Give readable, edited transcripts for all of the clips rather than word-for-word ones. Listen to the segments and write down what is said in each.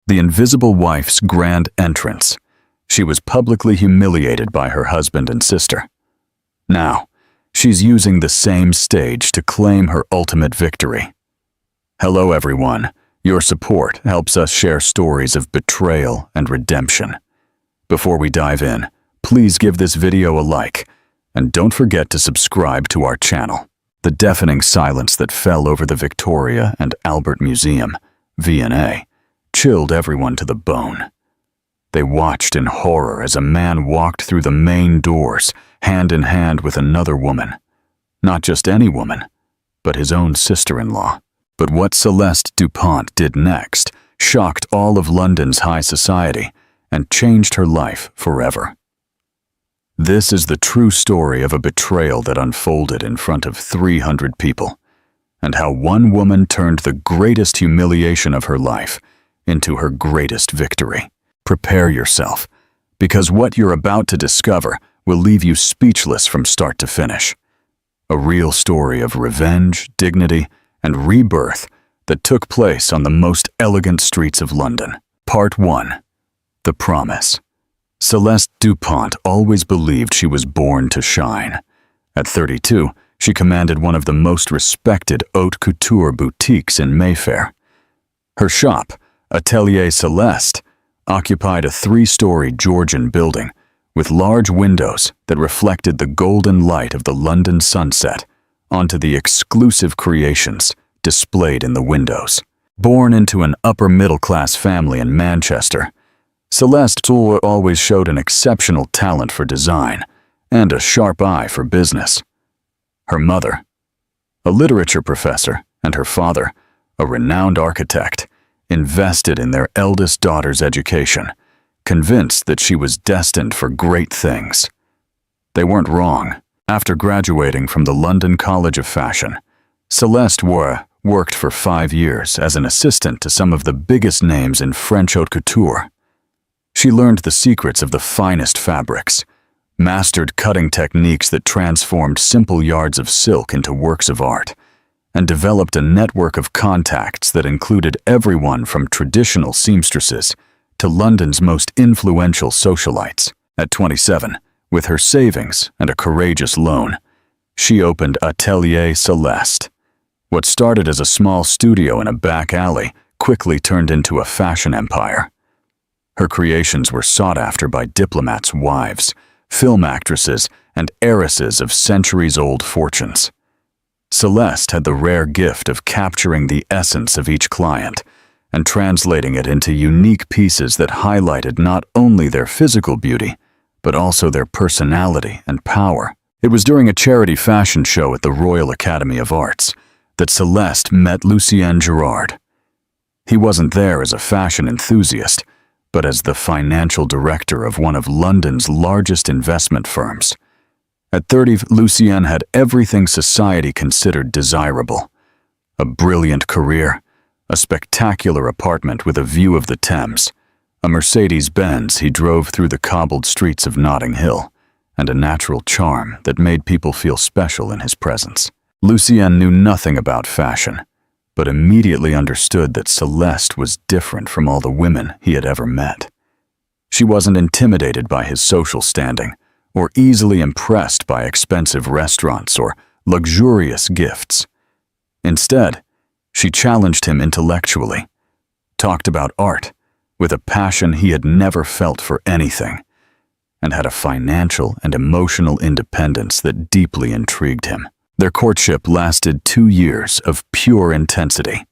The invisible wife's grand entrance. She was publicly humiliated by her husband and sister. Now, she's using the same stage to claim her ultimate victory. Hello everyone. Your support helps us share stories of betrayal and redemption. Before we dive in, please give this video a like, and don't forget to subscribe to our channel. The deafening silence that fell over the Victoria and Albert Museum, V&A, chilled everyone to the bone. They watched in horror as a man walked through the main doors, hand in hand with another woman. Not just any woman, but his own sister-in-law. But what Celeste Dupont did next shocked all of London's high society and changed her life forever. This is the true story of a betrayal that unfolded in front of 300 people, and how one woman turned the greatest humiliation of her life into her greatest victory. Prepare yourself, because what you're about to discover will leave you speechless from start to finish. A real story of revenge, dignity, and rebirth that took place on the most elegant streets of London. Part 1. The Promise. Celeste Dupont always believed she was born to shine. At 32, she commanded one of the most respected haute couture boutiques in Mayfair. Her shop, Atelier Celeste, occupied a 3-story Georgian building with large windows that reflected the golden light of the London sunset onto the exclusive creations displayed in the windows. Born into an upper-middle-class family in Manchester, Celeste always showed an exceptional talent for design and a sharp eye for business. Her mother, a literature professor, and her father, a renowned architect, invested in their eldest daughter's education, convinced that she was destined for great things. They weren't wrong. After graduating from the London College of Fashion, Celeste worked for 5 years as an assistant to some of the biggest names in French haute couture. She learned the secrets of the finest fabrics, mastered cutting techniques that transformed simple yards of silk into works of art, and developed a network of contacts that included everyone from traditional seamstresses to London's most influential socialites. At 27, with her savings and a courageous loan, she opened Atelier Celeste. What started as a small studio in a back alley quickly turned into a fashion empire. Her creations were sought after by diplomats' wives, film actresses, and heiresses of centuries-old fortunes. Celeste had the rare gift of capturing the essence of each client and translating it into unique pieces that highlighted not only their physical beauty, but also their personality and power. It was during a charity fashion show at the Royal Academy of Arts that Celeste met Lucien Girard. He wasn't there as a fashion enthusiast, but as the financial director of one of London's largest investment firms. At 30, Lucien had everything society considered desirable: a brilliant career, a spectacular apartment with a view of the Thames, a Mercedes-Benz he drove through the cobbled streets of Notting Hill, and a natural charm that made people feel special in his presence. Lucien knew nothing about fashion, but immediately understood that Celeste was different from all the women he had ever met. She wasn't intimidated by his social standing, or easily impressed by expensive restaurants or luxurious gifts. Instead, she challenged him intellectually, talked about art with a passion he had never felt for anything, and had a financial and emotional independence that deeply intrigued him. Their courtship lasted 2 years of pure intensity.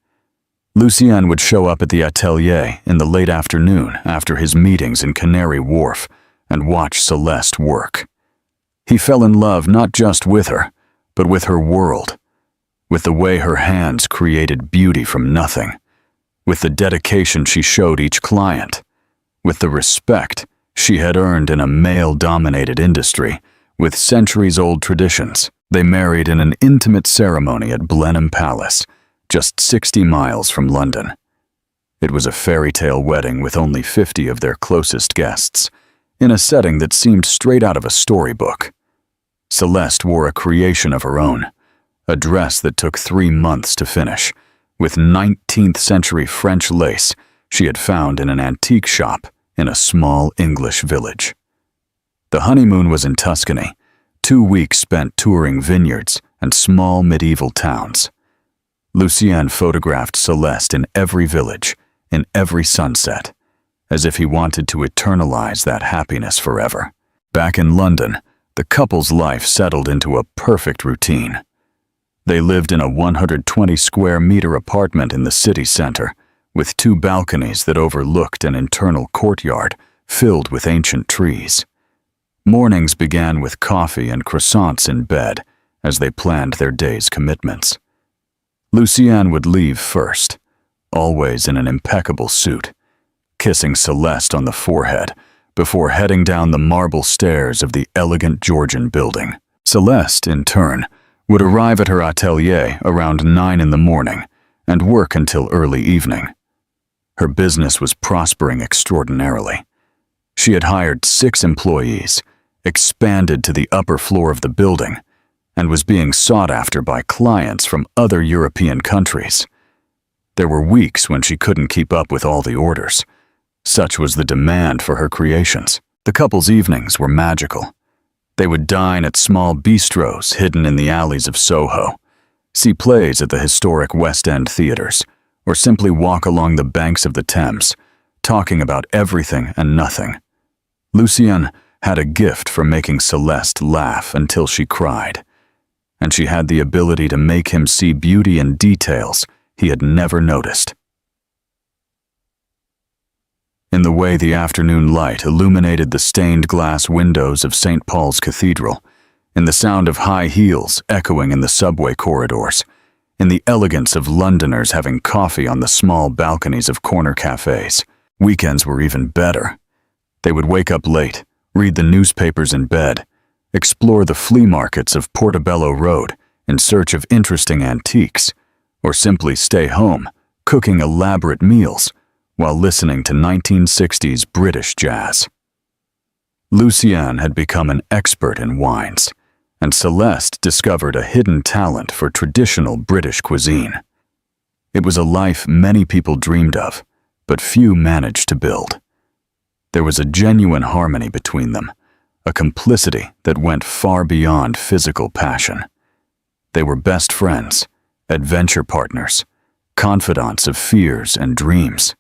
Lucien would show up at the atelier in the late afternoon after his meetings in Canary Wharf and watch Celeste work. He fell in love not just with her, but with her world, with the way her hands created beauty from nothing, with the dedication she showed each client, with the respect she had earned in a male-dominated industry with centuries-old traditions. They married in an intimate ceremony at Blenheim Palace, just 60 miles from London. It was a fairy tale wedding with only 50 of their closest guests, in a setting that seemed straight out of a storybook. Celeste wore a creation of her own, a dress that took 3 months to finish, with 19th-century French lace she had found in an antique shop in a small English village. The honeymoon was in Tuscany, 2 weeks spent touring vineyards and small medieval towns. Lucien photographed Celeste in every village, in every sunset, as if he wanted to eternalize that happiness forever. Back in London, the couple's life settled into a perfect routine. They lived in a 120-square-meter apartment in the city center, with 2 balconies that overlooked an internal courtyard filled with ancient trees. Mornings began with coffee and croissants in bed as they planned their day's commitments. Lucien would leave first, always in an impeccable suit, kissing Celeste on the forehead before heading down the marble stairs of the elegant Georgian building. Celeste, in turn, would arrive at her atelier around 9 in the morning and work until early evening. Her business was prospering extraordinarily. She had hired 6 employees, expanded to the upper floor of the building, and was being sought after by clients from other European countries. There were weeks when she couldn't keep up with all the orders. Such was the demand for her creations. The couple's evenings were magical. They would dine at small bistros hidden in the alleys of Soho, see plays at the historic West End theaters, or simply walk along the banks of the Thames, talking about everything and nothing. Lucien had a gift for making Celeste laugh until she cried, and she had the ability to make him see beauty in details he had never noticed. In the way the afternoon light illuminated the stained glass windows of St. Paul's Cathedral, in the sound of high heels echoing in the subway corridors, in the elegance of Londoners having coffee on the small balconies of corner cafes. Weekends were even better. They would wake up late, read the newspapers in bed, explore the flea markets of Portobello Road in search of interesting antiques, or simply stay home, cooking elaborate meals while listening to 1960s British jazz. Lucien had become an expert in wines, and Celeste discovered a hidden talent for traditional British cuisine. It was a life many people dreamed of, but few managed to build. There was a genuine harmony between them, a complicity that went far beyond physical passion. They were best friends, adventure partners, confidants of fears and dreams.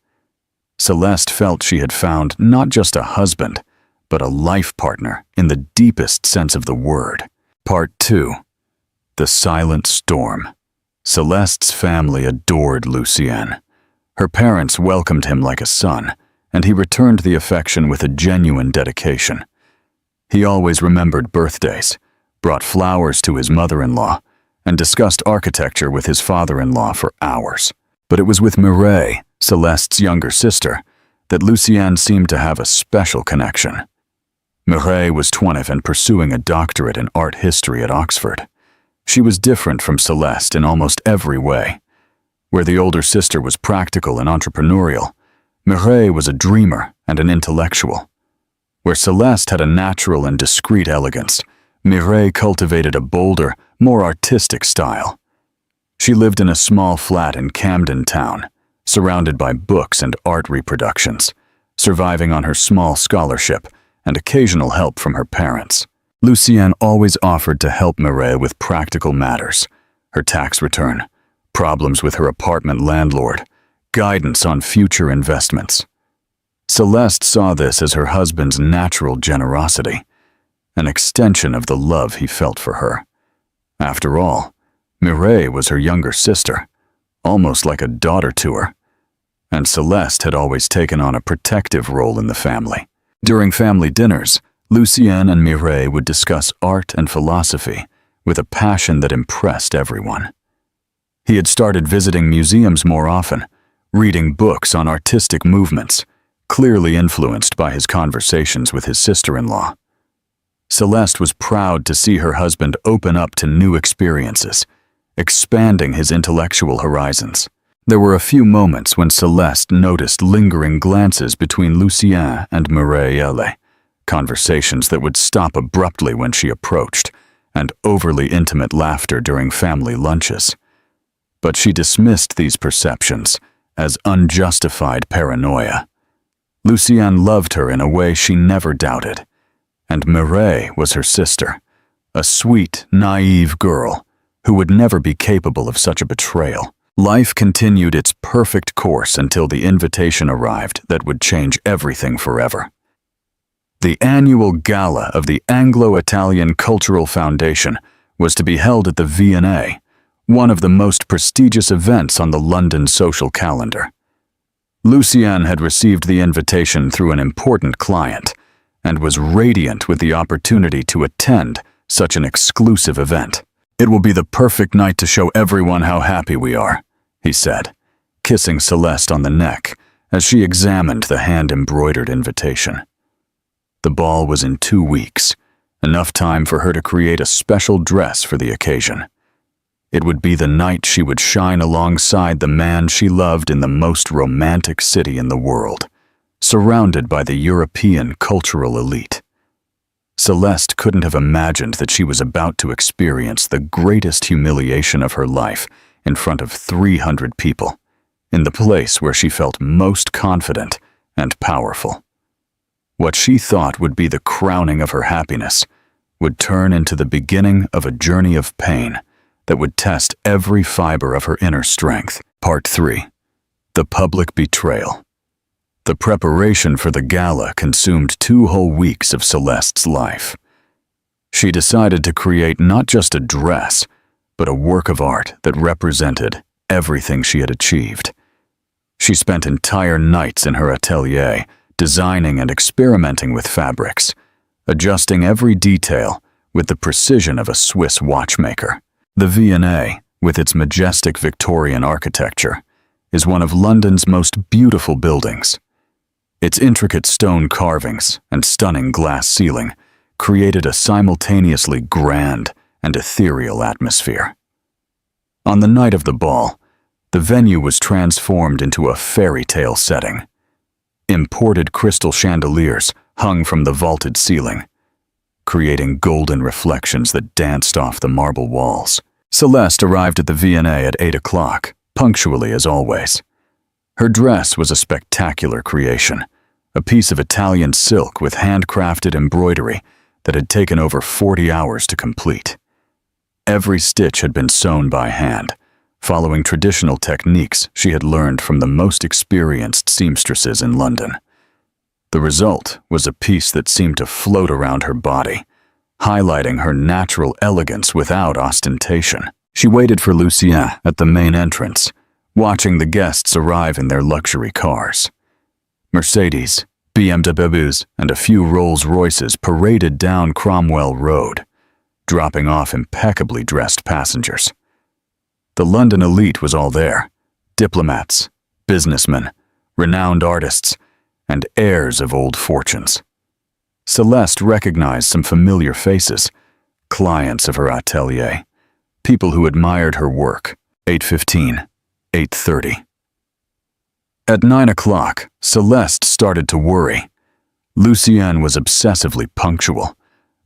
Celeste felt she had found not just a husband, but a life partner in the deepest sense of the word. Part 2. The Silent Storm. Celeste's family adored Lucien. Her parents welcomed him like a son, and he returned the affection with a genuine dedication. He always remembered birthdays, brought flowers to his mother-in-law, and discussed architecture with his father-in-law for hours. But it was with Mireille, Celeste's younger sister, that Lucien seemed to have a special connection. Mireille was 20 and pursuing a doctorate in art history at Oxford. She was different from Celeste in almost every way. Where the older sister was practical and entrepreneurial, Mireille was a dreamer and an intellectual. Where Celeste had a natural and discreet elegance, Mireille cultivated a bolder, more artistic style. She lived in a small flat in Camden Town, surrounded by books and art reproductions, surviving on her small scholarship and occasional help from her parents. Lucien always offered to help Mireille with practical matters, her tax return, problems with her apartment landlord, guidance on future investments. Celeste saw this as her husband's natural generosity, an extension of the love he felt for her. After all, Mireille was her younger sister, almost like a daughter to her, and Celeste had always taken on a protective role in the family. During family dinners, Lucien and Mireille would discuss art and philosophy with a passion that impressed everyone. He had started visiting museums more often, reading books on artistic movements, clearly influenced by his conversations with his sister-in-law. Celeste was proud to see her husband open up to new experiences, expanding his intellectual horizons. There were a few moments when Celeste noticed lingering glances between Lucien and Mireille, conversations that would stop abruptly when she approached, and overly intimate laughter during family lunches. But she dismissed these perceptions as unjustified paranoia. Lucienne loved her in a way she never doubted, and Mireille was her sister, a sweet, naive girl who would never be capable of such a betrayal. Life continued its perfect course until the invitation arrived that would change everything forever. The annual gala of the Anglo-Italian Cultural Foundation was to be held at the V&A, one of the most prestigious events on the London social calendar. Lucienne had received the invitation through an important client and was radiant with the opportunity to attend such an exclusive event. "It will be the perfect night to show everyone how happy we are," he said, kissing Celeste on the neck as she examined the hand-embroidered invitation. The ball was in 2 weeks, enough time for her to create a special dress for the occasion. It would be the night she would shine alongside the man she loved in the most romantic city in the world, surrounded by the European cultural elite. Celeste couldn't have imagined that she was about to experience the greatest humiliation of her life in front of 300 people, in the place where she felt most confident and powerful. What she thought would be the crowning of her happiness would turn into the beginning of a journey of pain that would test every fiber of her inner strength. Part 3. The Public Betrayal. The preparation for the gala consumed 2 whole weeks of Celeste's life. She decided to create not just a dress, but a work of art that represented everything she had achieved. She spent entire nights in her atelier, designing and experimenting with fabrics, adjusting every detail with the precision of a Swiss watchmaker. The V&A, with its majestic Victorian architecture, is one of London's most beautiful buildings. Its intricate stone carvings and stunning glass ceiling created a simultaneously grand and ethereal atmosphere. On the night of the ball, the venue was transformed into a fairy tale setting. Imported crystal chandeliers hung from the vaulted ceiling, creating golden reflections that danced off the marble walls. Celeste arrived at the V&A at 8 o'clock, punctually as always. Her dress was a spectacular creation, a piece of Italian silk with handcrafted embroidery that had taken over 40 hours to complete. Every stitch had been sewn by hand, following traditional techniques she had learned from the most experienced seamstresses in London. The result was a piece that seemed to float around her body, highlighting her natural elegance without ostentation. She waited for Lucienne at the main entrance, watching the guests arrive in their luxury cars. Mercedes, BMWs, and a few Rolls-Royces paraded down Cromwell Road, dropping off impeccably dressed passengers. The London elite was all there: diplomats, businessmen, renowned artists, and heirs of old fortunes. Celeste recognized some familiar faces, clients of her atelier, people who admired her work. 8:15, 8:30. At 9 o'clock, Celeste started to worry. Lucienne was obsessively punctual,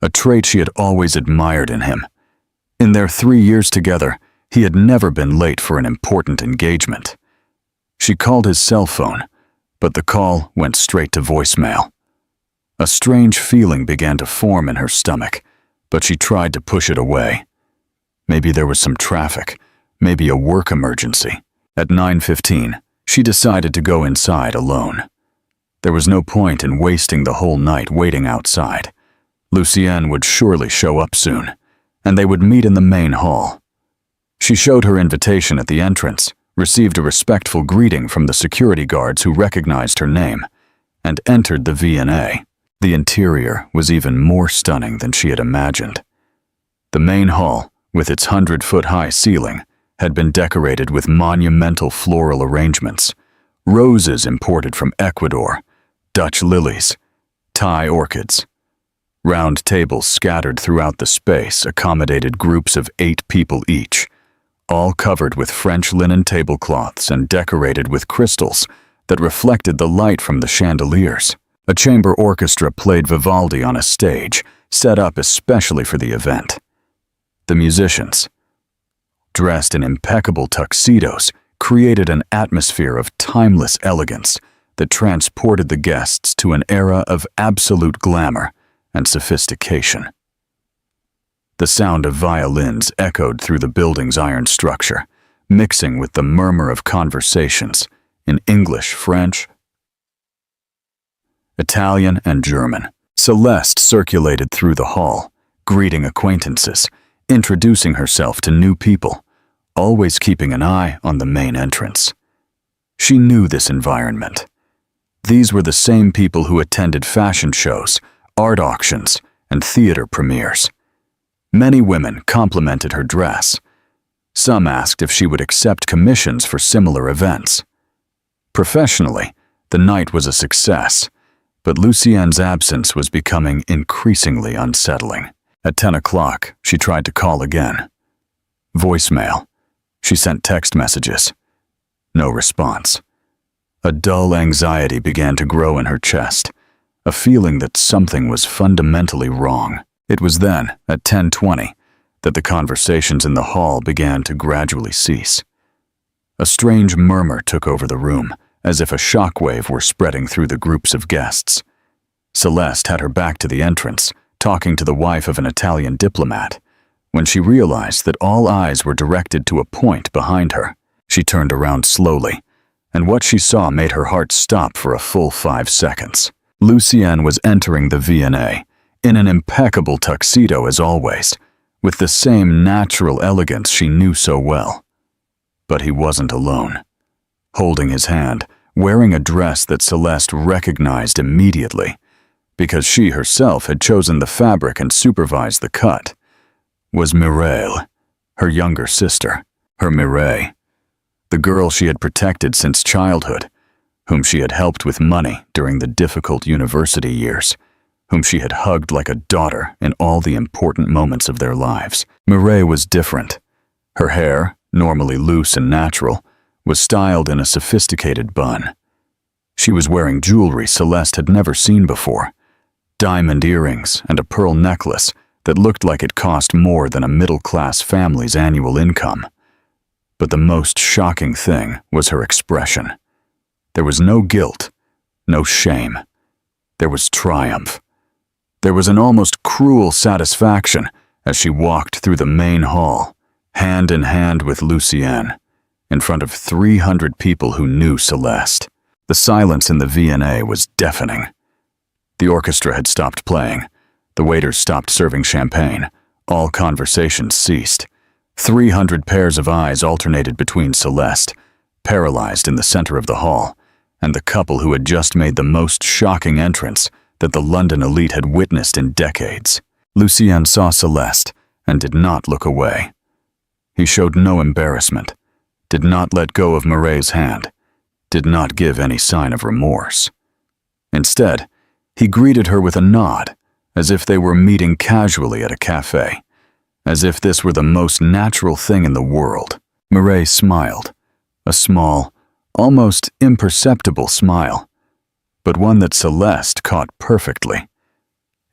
a trait she had always admired in him. In their 3 years together, he had never been late for an important engagement. She called his cell phone, but the call went straight to voicemail. A strange feeling began to form in her stomach, but she tried to push it away. Maybe there was some traffic, maybe a work emergency. At 9:15, she decided to go inside alone. There was no point in wasting the whole night waiting outside. Lucienne would surely show up soon, and they would meet in the main hall. She showed her invitation at the entrance, received a respectful greeting from the security guards who recognized her name, and entered the V&A. The interior was even more stunning than she had imagined. The main hall, with its 100-foot-high ceiling, had been decorated with monumental floral arrangements: roses imported from Ecuador, Dutch lilies, Thai orchids. Round tables scattered throughout the space accommodated groups of 8 people each, all covered with French linen tablecloths and decorated with crystals that reflected the light from the chandeliers. A chamber orchestra played Vivaldi on a stage set up especially for the event. The musicians, dressed in impeccable tuxedos, created an atmosphere of timeless elegance that transported the guests to an era of absolute glamour and sophistication. The sound of violins echoed through the building's iron structure, mixing with the murmur of conversations in English, French, Italian, and German. Celeste circulated through the hall, greeting acquaintances, introducing herself to new people, always keeping an eye on the main entrance. She knew this environment. These were the same people who attended fashion shows, art auctions, and theater premieres. Many women complimented her dress. Some asked if she would accept commissions for similar events. Professionally, the night was a success, but Lucienne's absence was becoming increasingly unsettling. At 10 o'clock, she tried to call again. Voicemail. She sent text messages. No response. A dull anxiety began to grow in her chest, a feeling that something was fundamentally wrong. It was then, at 10:20, that the conversations in the hall began to gradually cease. A strange murmur took over the room, as if a shockwave were spreading through the groups of guests. Celeste had her back to the entrance, talking to the wife of an Italian diplomat. When she realized that all eyes were directed to a point behind her, she turned around slowly, and what she saw made her heart stop for a full 5 seconds. Lucienne was entering the V&A, in an impeccable tuxedo as always, with the same natural elegance she knew so well. But he wasn't alone. Holding his hand, wearing a dress that Celeste recognized immediately, because she herself had chosen the fabric and supervised the cut, was Mireille, her younger sister. Her Mireille, the girl she had protected since childhood, whom she had helped with money during the difficult university years, whom she had hugged like a daughter in all the important moments of their lives. Mireille was different. Her hair, normally loose and natural, was styled in a sophisticated bun. She was wearing jewelry Celeste had never seen before, diamond earrings and a pearl necklace that looked like it cost more than a middle-class family's annual income. But the most shocking thing was her expression. There was no guilt, no shame. There was triumph. There was an almost cruel satisfaction as she walked through the main hall, hand in hand with Lucienne, in front of 300 people who knew Celeste. The silence in the V&A was deafening. The orchestra had stopped playing. The waiters stopped serving champagne. All conversations ceased. 300 pairs of eyes alternated between Celeste, paralyzed in the center of the hall, and the couple who had just made the most shocking entrance that the London elite had witnessed in decades. Lucienne saw Celeste and did not look away. He showed no embarrassment, did not let go of Mireille's hand, did not give any sign of remorse. Instead, he greeted her with a nod, as if they were meeting casually at a cafe, as if this were the most natural thing in the world. Mireille smiled, a small, almost imperceptible smile, but one that Celeste caught perfectly.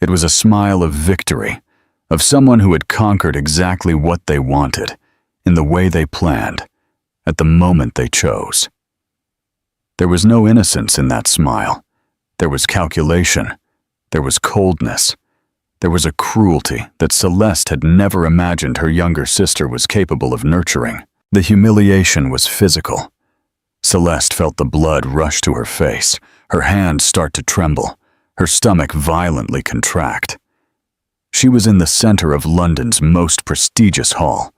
It was a smile of victory, of someone who had conquered exactly what they wanted, in the way they planned, at the moment they chose. There was no innocence in that smile. There was calculation. There was coldness. There was a cruelty that Celeste had never imagined her younger sister was capable of nurturing. The humiliation was physical. Celeste felt the blood rush to her face, her hands start to tremble, her stomach violently contract. She was in the center of London's most prestigious hall,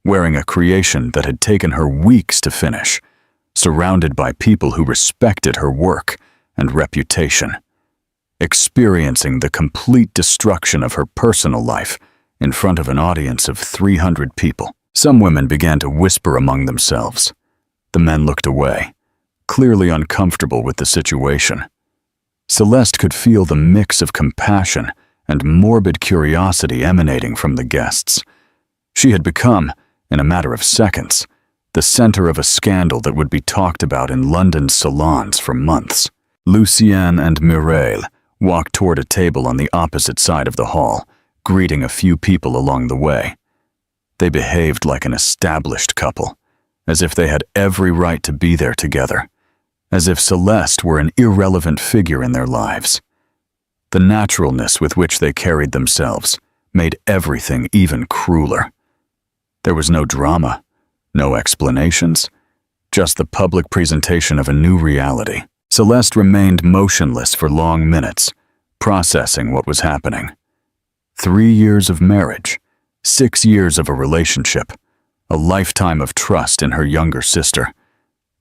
wearing a creation that had taken her weeks to finish, surrounded by people who respected her work and reputation, experiencing the complete destruction of her personal life in front of an audience of 300 people. Some women began to whisper among themselves. The men looked away, clearly uncomfortable with the situation. Celeste could feel the mix of compassion and morbid curiosity emanating from the guests. She had become, in a matter of seconds, the center of a scandal that would be talked about in London's salons for months. Lucienne and Mireille walked toward a table on the opposite side of the hall, greeting a few people along the way. They behaved like an established couple, as if they had every right to be there together, as if Celeste were an irrelevant figure in their lives. The naturalness with which they carried themselves made everything even crueler. There was no drama, no explanations, just the public presentation of a new reality. Celeste remained motionless for long minutes, processing what was happening. 3 years of marriage, 6 years of a relationship, a lifetime of trust in her younger sister.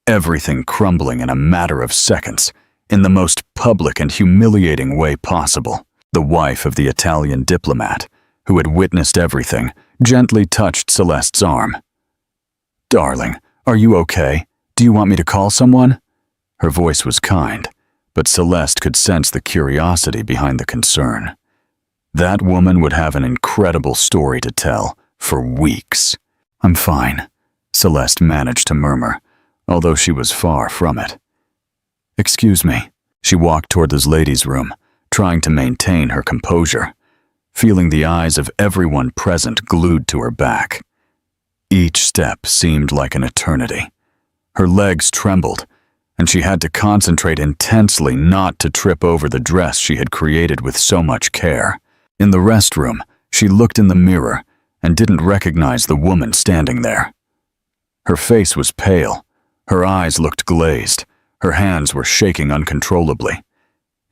Everything crumbling in a matter of seconds, in the most public and humiliating way possible. The wife of the Italian diplomat, who had witnessed everything, gently touched Celeste's arm. "Darling, are you okay? Do you want me to call someone?" Her voice was kind, but Celeste could sense the curiosity behind the concern. That woman would have an incredible story to tell for weeks. "I'm fine," Celeste managed to murmur, although she was far from it. "Excuse me." She walked toward this lady's room, trying to maintain her composure, feeling the eyes of everyone present glued to her back. Each step seemed like an eternity. Her legs trembled, and she had to concentrate intensely not to trip over the dress she had created with so much care. In the restroom, she looked in the mirror and didn't recognize the woman standing there. Her face was pale, her eyes looked glazed, her hands were shaking uncontrollably.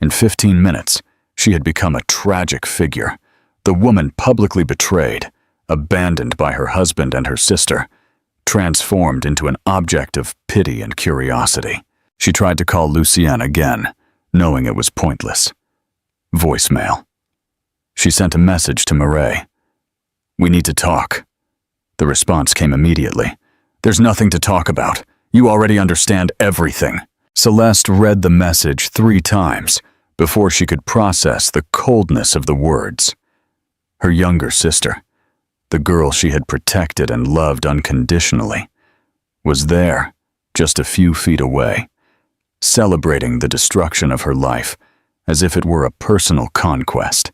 In 15 minutes, she had become a tragic figure, the woman publicly betrayed, abandoned by her husband and her sister, transformed into an object of pity and curiosity. She tried to call Lucienne again, knowing it was pointless. Voicemail. She sent a message to Mireille. "We need to talk." The response came immediately. "There's nothing to talk about. You already understand everything." Celeste read the message 3 times before she could process the coldness of the words. Her younger sister, the girl she had protected and loved unconditionally, was there, just a few feet away, celebrating the destruction of her life as if it were a personal conquest.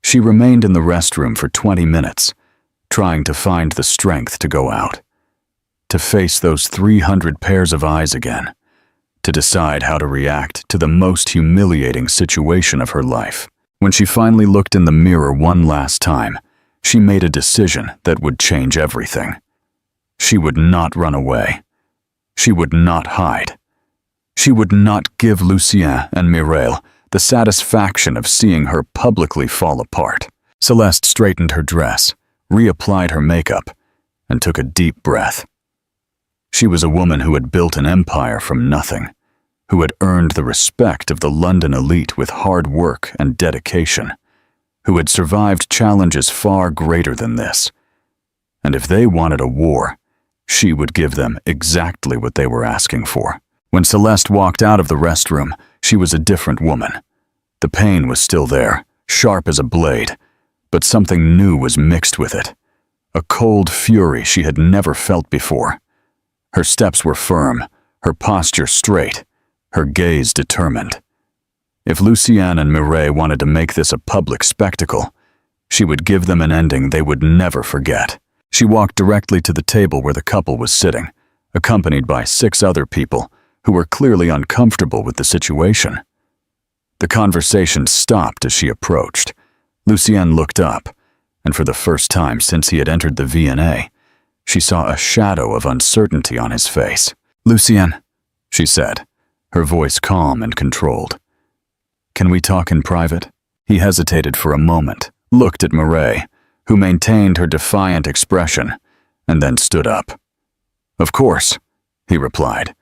She remained in the restroom for 20 minutes, trying to find the strength to go out, to face those 300 pairs of eyes again, to decide how to react to the most humiliating situation of her life. When she finally looked in the mirror one last time, she made a decision that would change everything. She would not run away. She would not hide. She would not give Lucien and Mireille the satisfaction of seeing her publicly fall apart. Celeste straightened her dress, reapplied her makeup, and took a deep breath. She was a woman who had built an empire from nothing, who had earned the respect of the London elite with hard work and dedication, who had survived challenges far greater than this. And if they wanted a war, she would give them exactly what they were asking for. When Celeste walked out of the restroom, she was a different woman. The pain was still there, sharp as a blade, but something new was mixed with it. A cold fury she had never felt before. Her steps were firm, her posture straight, her gaze determined. If Lucienne and Mireille wanted to make this a public spectacle, she would give them an ending they would never forget. She walked directly to the table where the couple was sitting, accompanied by 6 other people who were clearly uncomfortable with the situation. The conversation stopped as she approached. Lucienne looked up, and for the first time since he had entered the V&A, she saw a shadow of uncertainty on his face. "Lucienne," she said, her voice calm and controlled. "Can we talk in private?" He hesitated for a moment, looked at Mireille, who maintained her defiant expression, and then stood up. "Of course," he replied,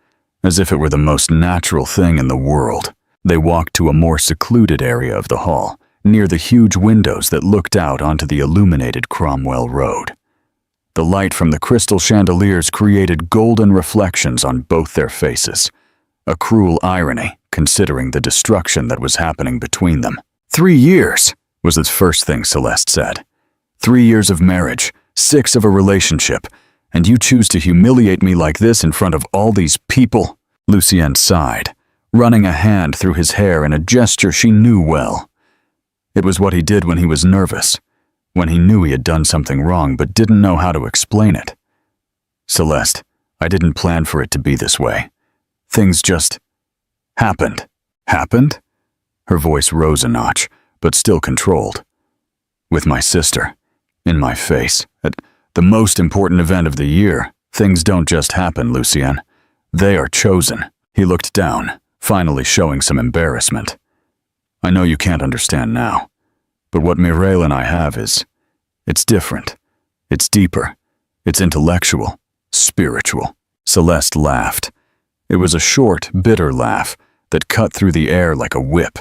as if it were the most natural thing in the world. They walked to a more secluded area of the hall, near the huge windows that looked out onto the illuminated Cromwell Road. The light from the crystal chandeliers created golden reflections on both their faces, a cruel irony considering the destruction that was happening between them. 3 years, was the first thing Celeste said. 3 years of marriage, 6 of a relationship, and you choose to humiliate me like this in front of all these people?" Lucienne sighed, running a hand through his hair in a gesture she knew well. It was what he did when he was nervous, when he knew he had done something wrong but didn't know how to explain it. Celeste, I didn't plan for it to be this way. Things just happened. Happened? Her voice rose a notch, but still controlled. With my sister, in my face, at the most important event of the year, things don't just happen, Lucien. They are chosen. He looked down, finally showing some embarrassment. I know you can't understand now, but what Mireille and I have it's different. It's deeper. It's intellectual, spiritual. Celeste laughed. It was a short, bitter laugh that cut through the air like a whip.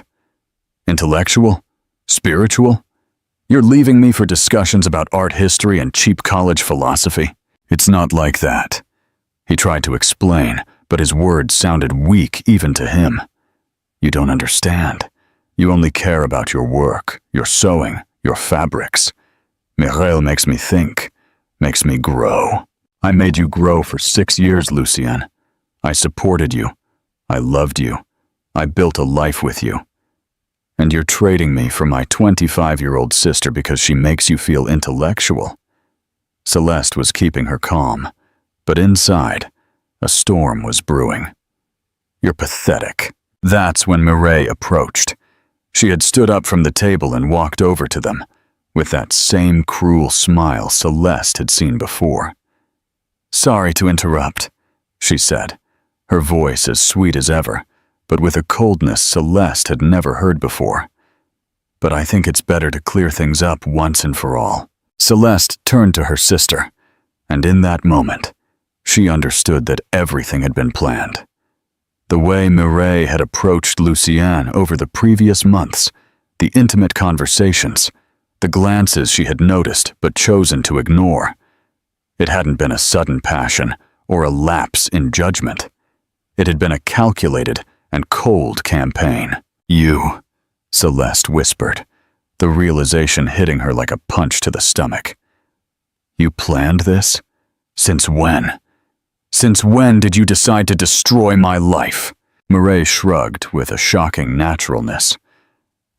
Intellectual? Spiritual? You're leaving me for discussions about art history and cheap college philosophy? It's not like that. He tried to explain, but his words sounded weak even to him. You don't understand. You only care about your work, your sewing, your fabrics. Mireille makes me think, makes me grow. I made you grow for 6 years, Lucien. I supported you. I loved you. I built a life with you. And you're trading me for my 25-year-old sister because she makes you feel intellectual. Celeste was keeping her calm, but inside, a storm was brewing. You're pathetic. That's when Mireille approached. She had stood up from the table and walked over to them, with that same cruel smile Celeste had seen before. Sorry to interrupt, she said, her voice as sweet as ever, but with a coldness Celeste had never heard before. But I think it's better to clear things up once and for all. Celeste turned to her sister, and in that moment, she understood that everything had been planned. The way Mireille had approached Lucien over the previous months, the intimate conversations, the glances she had noticed but chosen to ignore. It hadn't been a sudden passion or a lapse in judgment. It had been a calculated and cold campaign. You, Celeste whispered, the realization hitting her like a punch to the stomach. You planned this? Since when? Since when did you decide to destroy my life? Mireille shrugged with a shocking naturalness.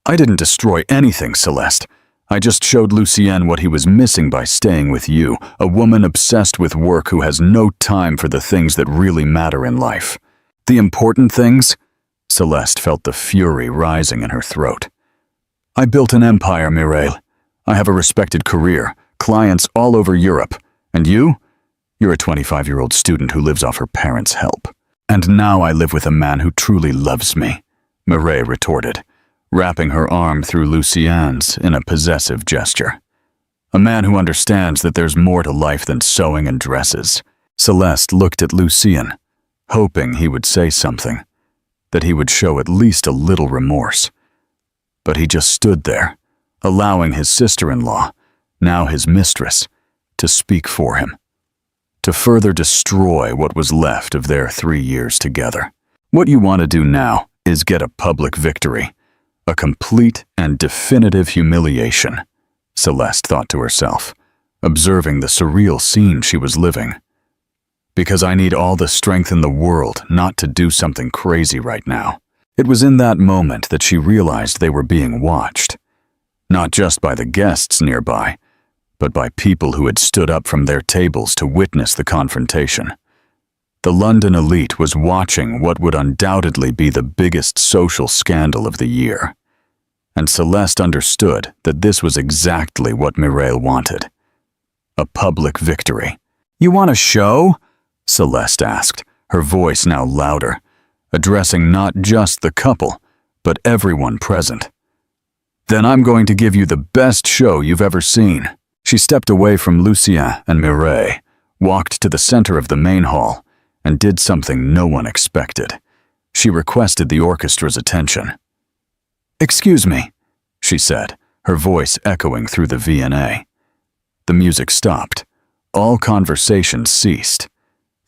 I didn't destroy anything, Celeste. I just showed Lucien what he was missing by staying with you, a woman obsessed with work who has no time for the things that really matter in life. The important things? Celeste felt the fury rising in her throat. I built an empire, Mireille. I have a respected career, clients all over Europe. And you? You're a 25-year-old student who lives off her parents' help. And now I live with a man who truly loves me, Mireille retorted, wrapping her arm through Lucien's in a possessive gesture. A man who understands that there's more to life than sewing and dresses. Celeste looked at Lucien, hoping he would say something, that he would show at least a little remorse. But he just stood there, allowing his sister-in-law, now his mistress, to speak for him, to further destroy what was left of their 3 years together. What you want to do now is get a public victory, a complete and definitive humiliation, Celeste thought to herself, observing the surreal scene she was living. Because I need all the strength in the world not to do something crazy right now. It was in that moment that she realized they were being watched, not just by the guests nearby, but by people who had stood up from their tables to witness the confrontation. The London elite was watching what would undoubtedly be the biggest social scandal of the year. And Celeste understood that this was exactly what Mireille wanted. A public victory. You want a show? Celeste asked, her voice now louder, addressing not just the couple, but everyone present. Then I'm going to give you the best show you've ever seen. She stepped away from Lucien and Mireille, walked to the center of the main hall, and did something no one expected. She requested the orchestra's attention. Excuse me, she said, her voice echoing through the V&A. The music stopped. All conversation ceased.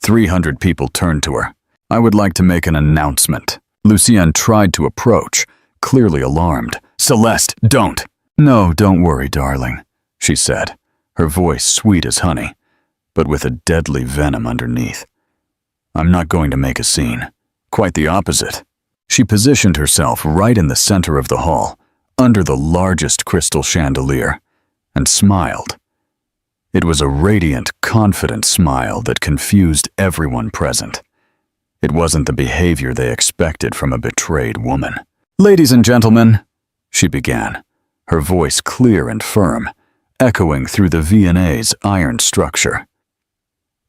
300 people turned to her. I would like to make an announcement. Lucien tried to approach, clearly alarmed. Celeste, don't! No, don't worry, darling, she said, her voice sweet as honey, but with a deadly venom underneath. I'm not going to make a scene. Quite the opposite. She positioned herself right in the center of the hall, under the largest crystal chandelier, and smiled. It was a radiant, confident smile that confused everyone present. It wasn't the behavior they expected from a betrayed woman. "Ladies and gentlemen," she began, her voice clear and firm, echoing through the V&A's iron structure.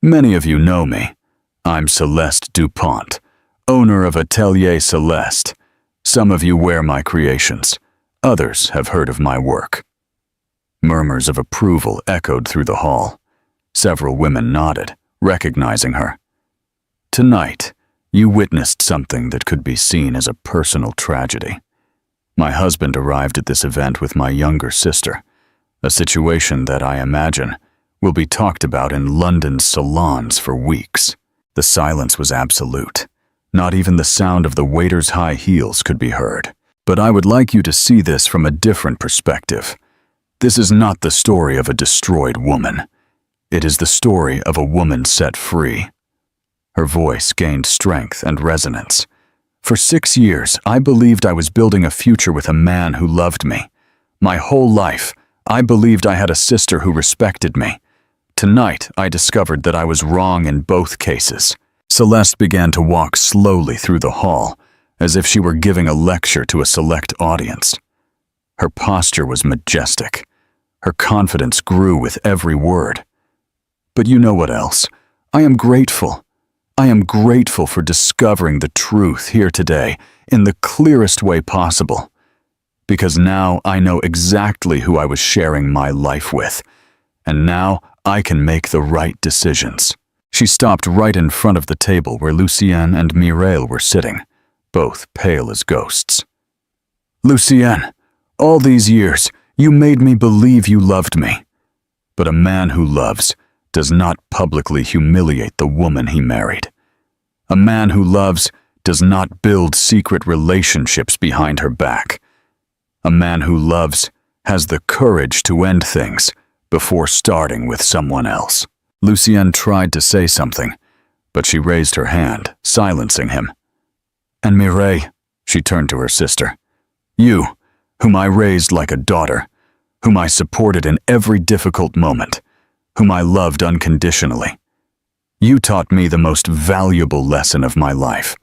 "Many of you know me. I'm Celeste Dupont, owner of Atelier Celeste. Some of you wear my creations. Others have heard of my work." Murmurs of approval echoed through the hall. Several women nodded, recognizing her. "Tonight, you witnessed something that could be seen as a personal tragedy. My husband arrived at this event with my younger sister, a situation that I imagine will be talked about in London's salons for weeks." The silence was absolute. Not even the sound of the waiter's high heels could be heard. "But I would like you to see this from a different perspective. This is not the story of a destroyed woman. It is the story of a woman set free." Her voice gained strength and resonance. "For 6 years, I believed I was building a future with a man who loved me. My whole life, I believed I had a sister who respected me. Tonight, I discovered that I was wrong in both cases." Celeste began to walk slowly through the hall, as if she were giving a lecture to a select audience. Her posture was majestic. Her confidence grew with every word. "But you know what else? I am grateful. I am grateful for discovering the truth here today in the clearest way possible. Because now I know exactly who I was sharing my life with, and now I can make the right decisions." She stopped right in front of the table where Lucienne and Mireille were sitting, both pale as ghosts. "Lucienne, all these years, you made me believe you loved me. But a man who loves does not publicly humiliate the woman he married. A man who loves does not build secret relationships behind her back. A man who loves has the courage to end things before starting with someone else." Lucienne tried to say something, but she raised her hand, silencing him. "And Mireille," she turned to her sister, "you, whom I raised like a daughter, whom I supported in every difficult moment, whom I loved unconditionally. You taught me the most valuable lesson of my life,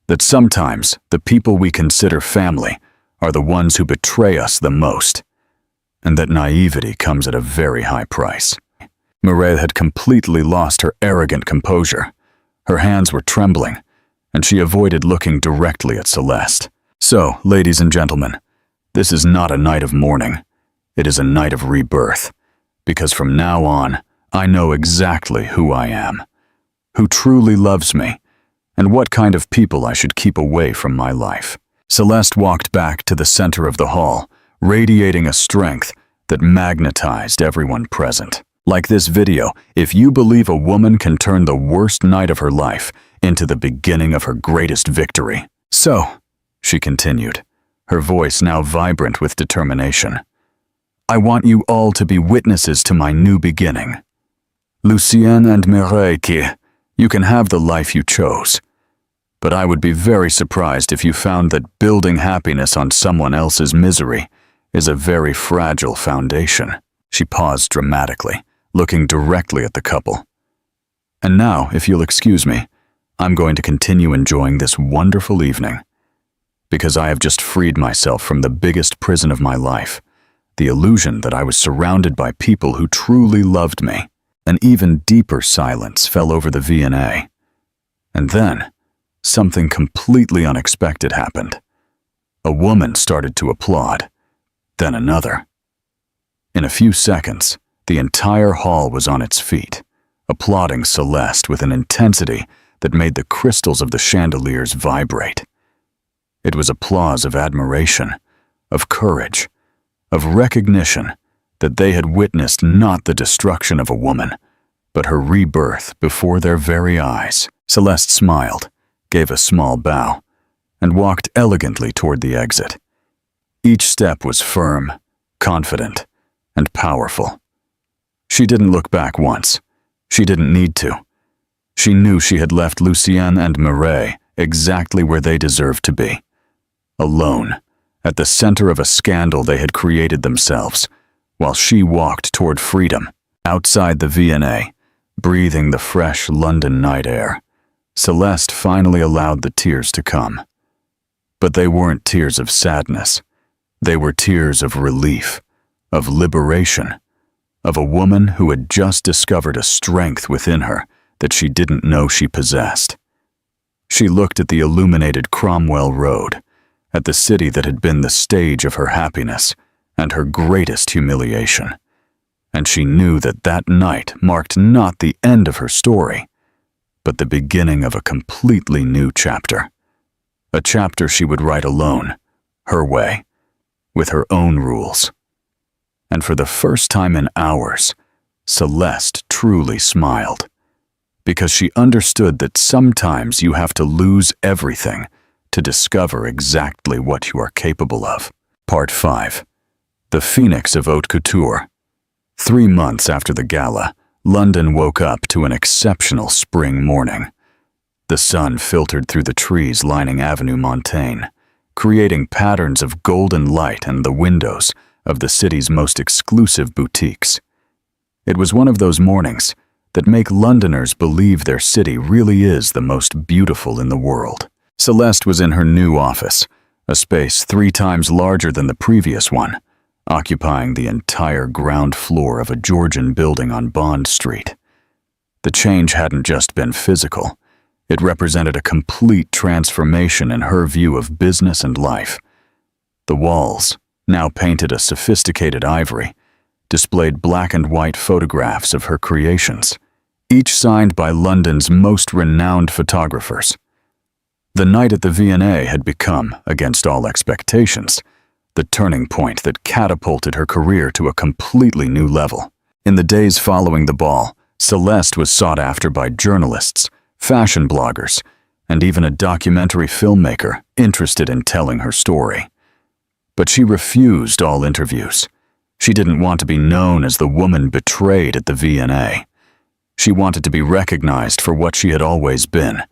that sometimes the people we consider family are the ones who betray us the most, and that naivety comes at a very high price." Mireille had completely lost her arrogant composure. Her hands were trembling, and she avoided looking directly at Celeste. "So, ladies and gentlemen, this is not a night of mourning. It is a night of rebirth, because from now on, I know exactly who I am, who truly loves me, and what kind of people I should keep away from my life." Celeste walked back to the center of the hall, radiating a strength that magnetized everyone present. Like this video, if you believe a woman can turn the worst night of her life into the beginning of her greatest victory. "So," she continued, her voice now vibrant with determination, "I want you all to be witnesses to my new beginning. Lucienne and Mireille, you can have the life you chose. But I would be very surprised if you found that building happiness on someone else's misery is a very fragile foundation." She paused dramatically, looking directly at the couple. "And now, if you'll excuse me, I'm going to continue enjoying this wonderful evening, because I have just freed myself from the biggest prison of my life, the illusion that I was surrounded by people who truly loved me." An even deeper silence fell over the V&A. And then, something completely unexpected happened. A woman started to applaud, then another. In a few seconds, the entire hall was on its feet, applauding Celeste with an intensity that made the crystals of the chandeliers vibrate. It was applause of admiration, of courage, of recognition that they had witnessed not the destruction of a woman, but her rebirth before their very eyes. Celeste smiled, gave a small bow, and walked elegantly toward the exit. Each step was firm, confident, and powerful. She didn't look back once. She didn't need to. She knew she had left Lucienne and Mireille exactly where they deserved to be. Alone, at the center of a scandal they had created themselves, while she walked toward freedom. Outside the V&A, breathing the fresh London night air, Celeste finally allowed the tears to come. But they weren't tears of sadness. They were tears of relief, of liberation, of a woman who had just discovered a strength within her that she didn't know she possessed. She looked at the illuminated Cromwell Road, at the city that had been the stage of her happiness and her greatest humiliation. And she knew that that night marked not the end of her story, but the beginning of a completely new chapter. A chapter she would write alone, her way, with her own rules. And for the first time in hours, Celeste truly smiled, because she understood that sometimes you have to lose everything to discover exactly what you are capable of. Part 5. The Phoenix of Haute Couture. 3 months after the gala, London woke up to an exceptional spring morning. The sun filtered through the trees lining Avenue Montaigne, creating patterns of golden light in the windows of the city's most exclusive boutiques. It was one of those mornings that make Londoners believe their city really is the most beautiful in the world. Celeste was in her new office, a space 3 times larger than the previous one, occupying the entire ground floor of a Georgian building on Bond Street. The change hadn't just been physical. It represented a complete transformation in her view of business and life. The walls, now painted a sophisticated ivory, displayed black and white photographs of her creations, each signed by London's most renowned photographers. The night at the V&A had become, against all expectations, the turning point that catapulted her career to a completely new level. In the days following the ball, Celeste was sought after by journalists, fashion bloggers, and even a documentary filmmaker interested in telling her story. But she refused all interviews. She didn't want to be known as the woman betrayed at the V&A. She wanted to be recognized for what she had always been,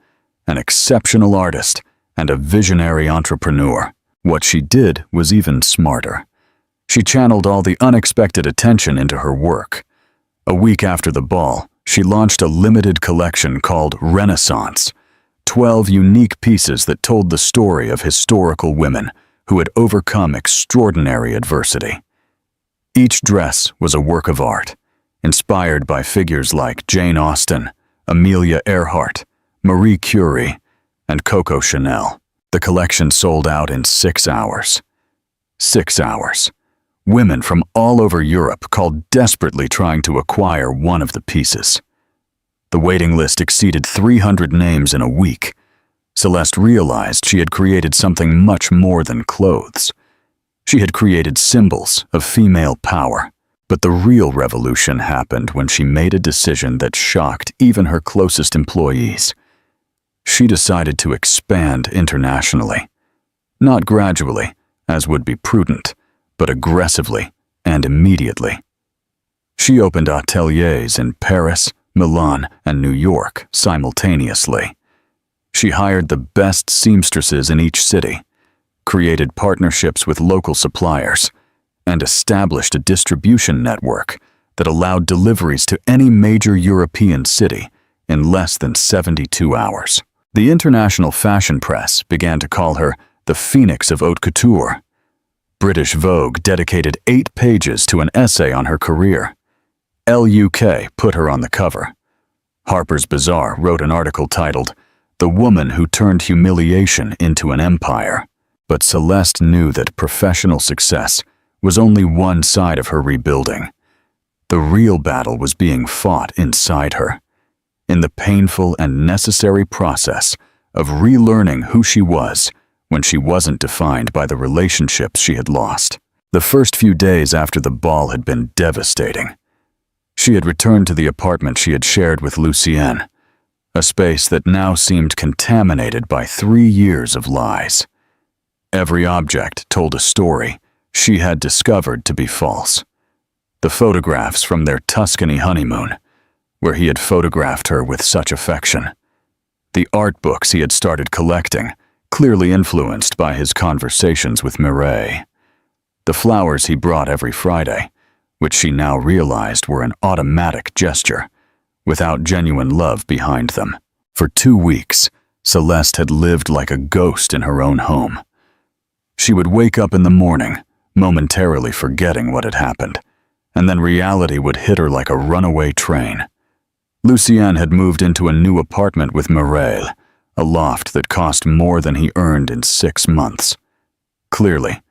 an exceptional artist and a visionary entrepreneur. What she did was even smarter. She channeled all the unexpected attention into her work. A week after the ball, she launched a limited collection called Renaissance, 12 unique pieces that told the story of historical women who had overcome extraordinary adversity. Each dress was a work of art, inspired by figures like Jane Austen, Amelia Earhart, Marie Curie, and Coco Chanel. The collection sold out in 6 hours. 6 hours. Women from all over Europe called desperately trying to acquire one of the pieces. The waiting list exceeded 300 names in a week. Celeste realized she had created something much more than clothes. She had created symbols of female power. But the real revolution happened when she made a decision that shocked even her closest employees. She decided to expand internationally. Not gradually, as would be prudent, but aggressively and immediately. She opened ateliers in Paris, Milan, and New York simultaneously. She hired the best seamstresses in each city, created partnerships with local suppliers, and established a distribution network that allowed deliveries to any major European city in less than 72 hours. The international fashion press began to call her the Phoenix of Haute Couture. British Vogue dedicated 8 pages to an essay on her career. LUK put her on the cover. Harper's Bazaar wrote an article titled, "The Woman Who Turned Humiliation into an Empire." But Celeste knew that professional success was only one side of her rebuilding. The real battle was being fought inside her, in the painful and necessary process of relearning who she was when she wasn't defined by the relationships she had lost. The first few days after the ball had been devastating. She had returned to the apartment she had shared with Lucienne, a space that now seemed contaminated by 3 years of lies. Every object told a story she had discovered to be false. The photographs from their Tuscany honeymoon, where he had photographed her with such affection. The art books he had started collecting, clearly influenced by his conversations with Mireille. The flowers he brought every Friday, which she now realized were an automatic gesture, without genuine love behind them. For 2 weeks, Celeste had lived like a ghost in her own home. She would wake up in the morning, momentarily forgetting what had happened, and then reality would hit her like a runaway train. Lucien had moved into a new apartment with Mireille, a loft that cost more than he earned in 6 months. Clearly,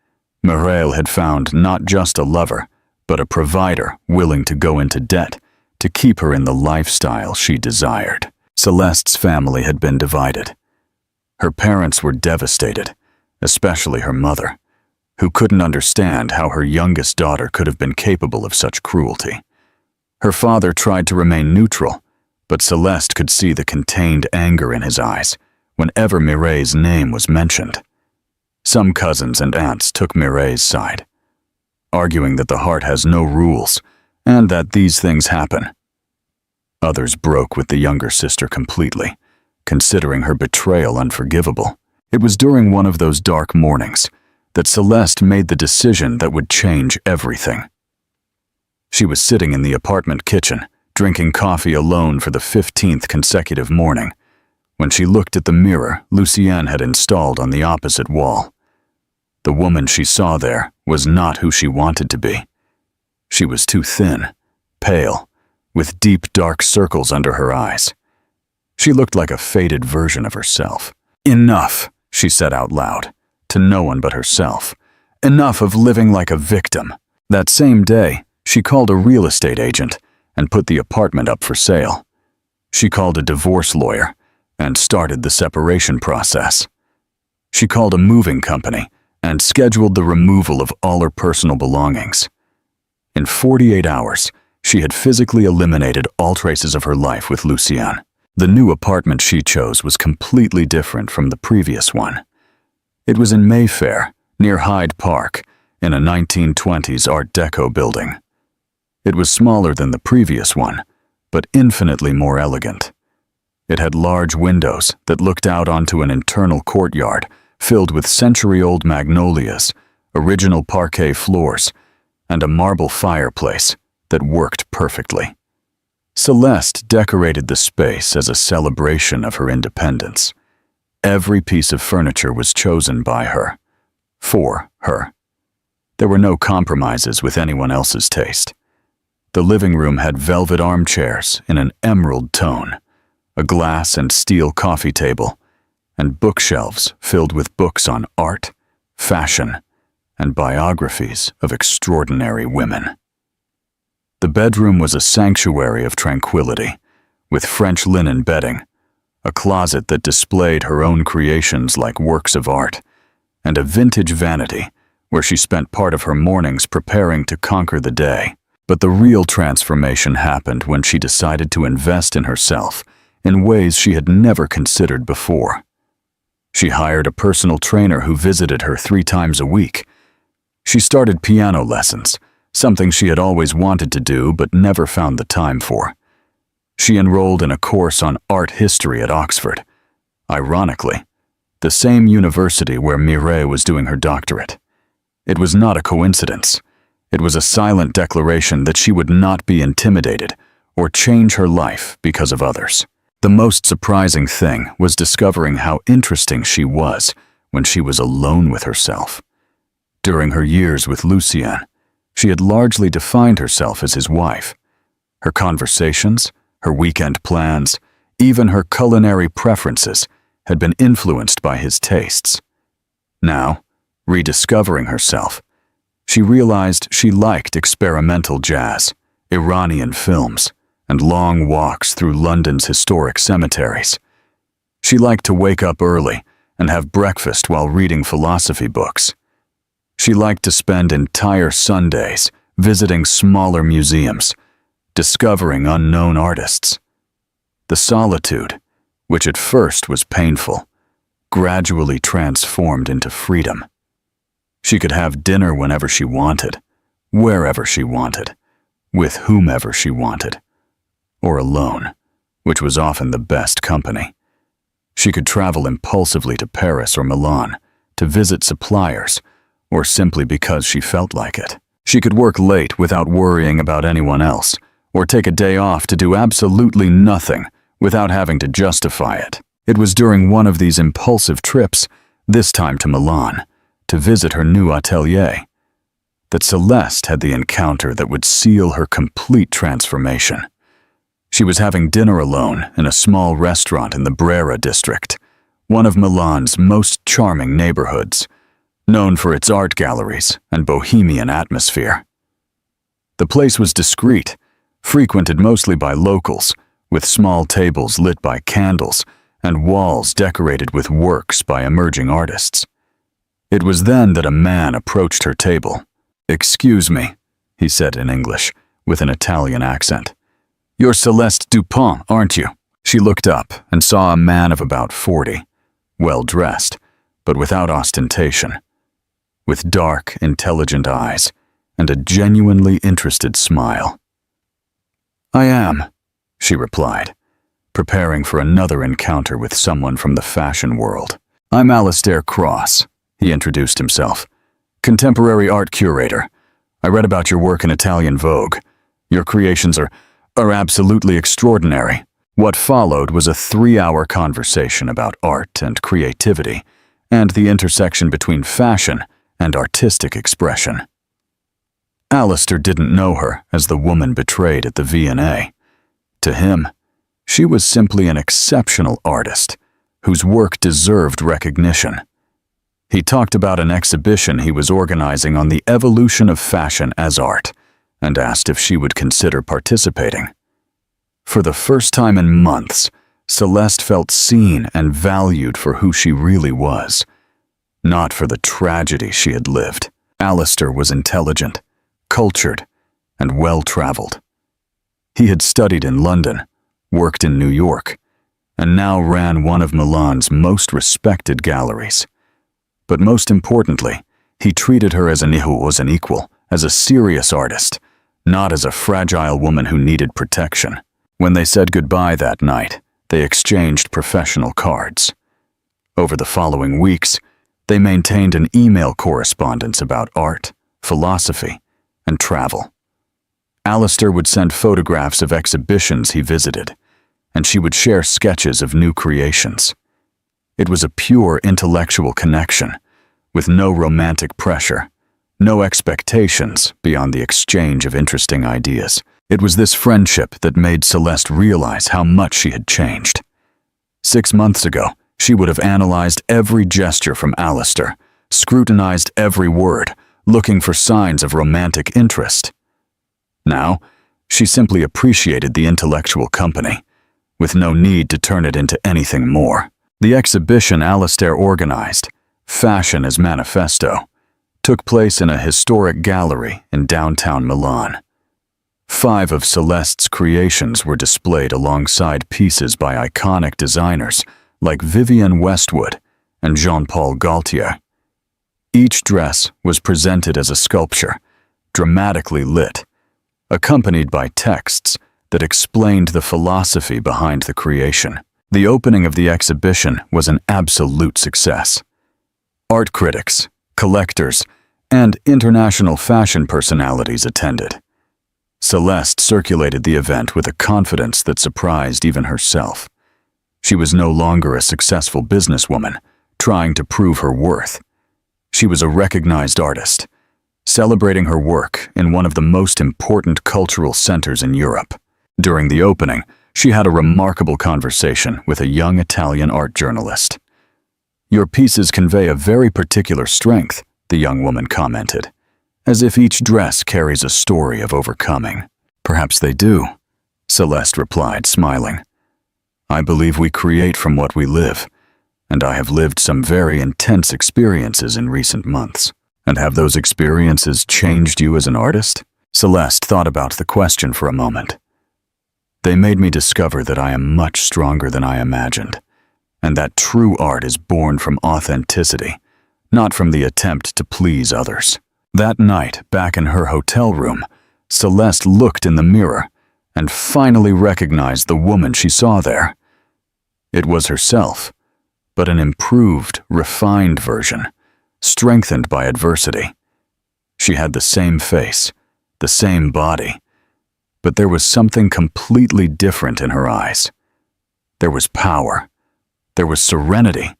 Mireille had found not just a lover, but a provider willing to go into debt to keep her in the lifestyle she desired. Celeste's family had been divided. Her parents were devastated, especially her mother, who couldn't understand how her youngest daughter could have been capable of such cruelty. Her father tried to remain neutral, but Celeste could see the contained anger in his eyes whenever Mireille's name was mentioned. Some cousins and aunts took Mireille's side, arguing that the heart has no rules and that these things happen. Others broke with the younger sister completely, considering her betrayal unforgivable. It was during one of those dark mornings that Celeste made the decision that would change everything. She was sitting in the apartment kitchen, drinking coffee alone for the 15th consecutive morning, when she looked at the mirror Lucien had installed on the opposite wall. The woman she saw there was not who she wanted to be. She was too thin, pale, with deep dark circles under her eyes. She looked like a faded version of herself. "Enough," she said out loud, to no one but herself. "Enough of living like a victim." That same day, she called a real estate agent and put the apartment up for sale. She called a divorce lawyer and started the separation process. She called a moving company and scheduled the removal of all her personal belongings. In 48 hours, she had physically eliminated all traces of her life with Lucien. The new apartment she chose was completely different from the previous one. It was in Mayfair, near Hyde Park, in a 1920s Art Deco building. It was smaller than the previous one, but infinitely more elegant. It had large windows that looked out onto an internal courtyard filled with century-old magnolias, original parquet floors, and a marble fireplace that worked perfectly. Celeste decorated the space as a celebration of her independence. Every piece of furniture was chosen by her, for her. There were no compromises with anyone else's taste. The living room had velvet armchairs in an emerald tone, a glass and steel coffee table, and bookshelves filled with books on art, fashion, and biographies of extraordinary women. The bedroom was a sanctuary of tranquility, with French linen bedding, a closet that displayed her own creations like works of art, and a vintage vanity where she spent part of her mornings preparing to conquer the day. But the real transformation happened when she decided to invest in herself in ways she had never considered before. She hired a personal trainer who visited her 3 times a week. She started piano lessons, something she had always wanted to do but never found the time for. She enrolled in a course on art history at Oxford, ironically, the same university where Mireille was doing her doctorate. It was not a coincidence. It was a silent declaration that she would not be intimidated or change her life because of others. The most surprising thing was discovering how interesting she was when she was alone with herself. During her years with Lucien, she had largely defined herself as his wife. Her conversations, her weekend plans, even her culinary preferences had been influenced by his tastes. Now, rediscovering herself, she realized she liked experimental jazz, Iranian films, and long walks through London's historic cemeteries. She liked to wake up early and have breakfast while reading philosophy books. She liked to spend entire Sundays visiting smaller museums, discovering unknown artists. The solitude, which at first was painful, gradually transformed into freedom. She could have dinner whenever she wanted, wherever she wanted, with whomever she wanted, or alone, which was often the best company. She could travel impulsively to Paris or Milan to visit suppliers, or simply because she felt like it. She could work late without worrying about anyone else, or take a day off to do absolutely nothing without having to justify it. It was during one of these impulsive trips, this time to Milan, to visit her new atelier, that Celeste had the encounter that would seal her complete transformation. She was having dinner alone in a small restaurant in the Brera district, one of Milan's most charming neighborhoods, known for its art galleries and bohemian atmosphere. The place was discreet, frequented mostly by locals, with small tables lit by candles and walls decorated with works by emerging artists. It was then that a man approached her table. "Excuse me," he said in English, with an Italian accent. "You're Celeste Dupont, aren't you?" She looked up and saw a man of about 40, well-dressed, but without ostentation, with dark, intelligent eyes and a genuinely interested smile. "I am," she replied, preparing for another encounter with someone from the fashion world. "I'm Alistair Cross," he introduced himself. "Contemporary art curator. I read about your work in Italian Vogue. Your creations are absolutely extraordinary." What followed was a 3-hour conversation about art and creativity, and the intersection between fashion and artistic expression. Alistair didn't know her as the woman betrayed at the V&A. To him, she was simply an exceptional artist whose work deserved recognition. He talked about an exhibition he was organizing on the evolution of fashion as art, and asked if she would consider participating. For the first time in months, Celeste felt seen and valued for who she really was, not for the tragedy she had lived. Alistair was intelligent, cultured, and well-traveled. He had studied in London, worked in New York, and now ran one of Milan's most respected galleries. But most importantly, he treated her as an equal, as a serious artist, not as a fragile woman who needed protection. When they said goodbye that night, they exchanged professional cards. Over the following weeks, they maintained an email correspondence about art, philosophy, and travel. Alistair would send photographs of exhibitions he visited, and she would share sketches of new creations. It was a pure intellectual connection, with no romantic pressure, no expectations beyond the exchange of interesting ideas. It was this friendship that made Celeste realize how much she had changed. 6 months ago, she would have analyzed every gesture from Alistair, scrutinized every word, looking for signs of romantic interest. Now, she simply appreciated the intellectual company, with no need to turn it into anything more. The exhibition Alistair organized, Fashion as Manifesto, took place in a historic gallery in downtown Milan. 5 of Celeste's creations were displayed alongside pieces by iconic designers like Vivienne Westwood and Jean-Paul Gaultier. Each dress was presented as a sculpture, dramatically lit, accompanied by texts that explained the philosophy behind the creation. The opening of the exhibition was an absolute success. Art critics, collectors, and international fashion personalities attended. Celeste circulated the event with a confidence that surprised even herself. She was no longer a successful businesswoman trying to prove her worth. She was a recognized artist, celebrating her work in one of the most important cultural centers in Europe. During the opening, she had a remarkable conversation with a young Italian art journalist. "Your pieces convey a very particular strength," the young woman commented, "as if each dress carries a story of overcoming." "Perhaps they do," Celeste replied, smiling. "I believe we create from what we live, and I have lived some very intense experiences in recent months." "And have those experiences changed you as an artist?" Celeste thought about the question for a moment. "They made me discover that I am much stronger than I imagined, and that true art is born from authenticity, not from the attempt to please others." That night, back in her hotel room, Celeste looked in the mirror and finally recognized the woman she saw there. It was herself, but an improved, refined version, strengthened by adversity. She had the same face, the same body, but there was something completely different in her eyes. There was power. There was serenity.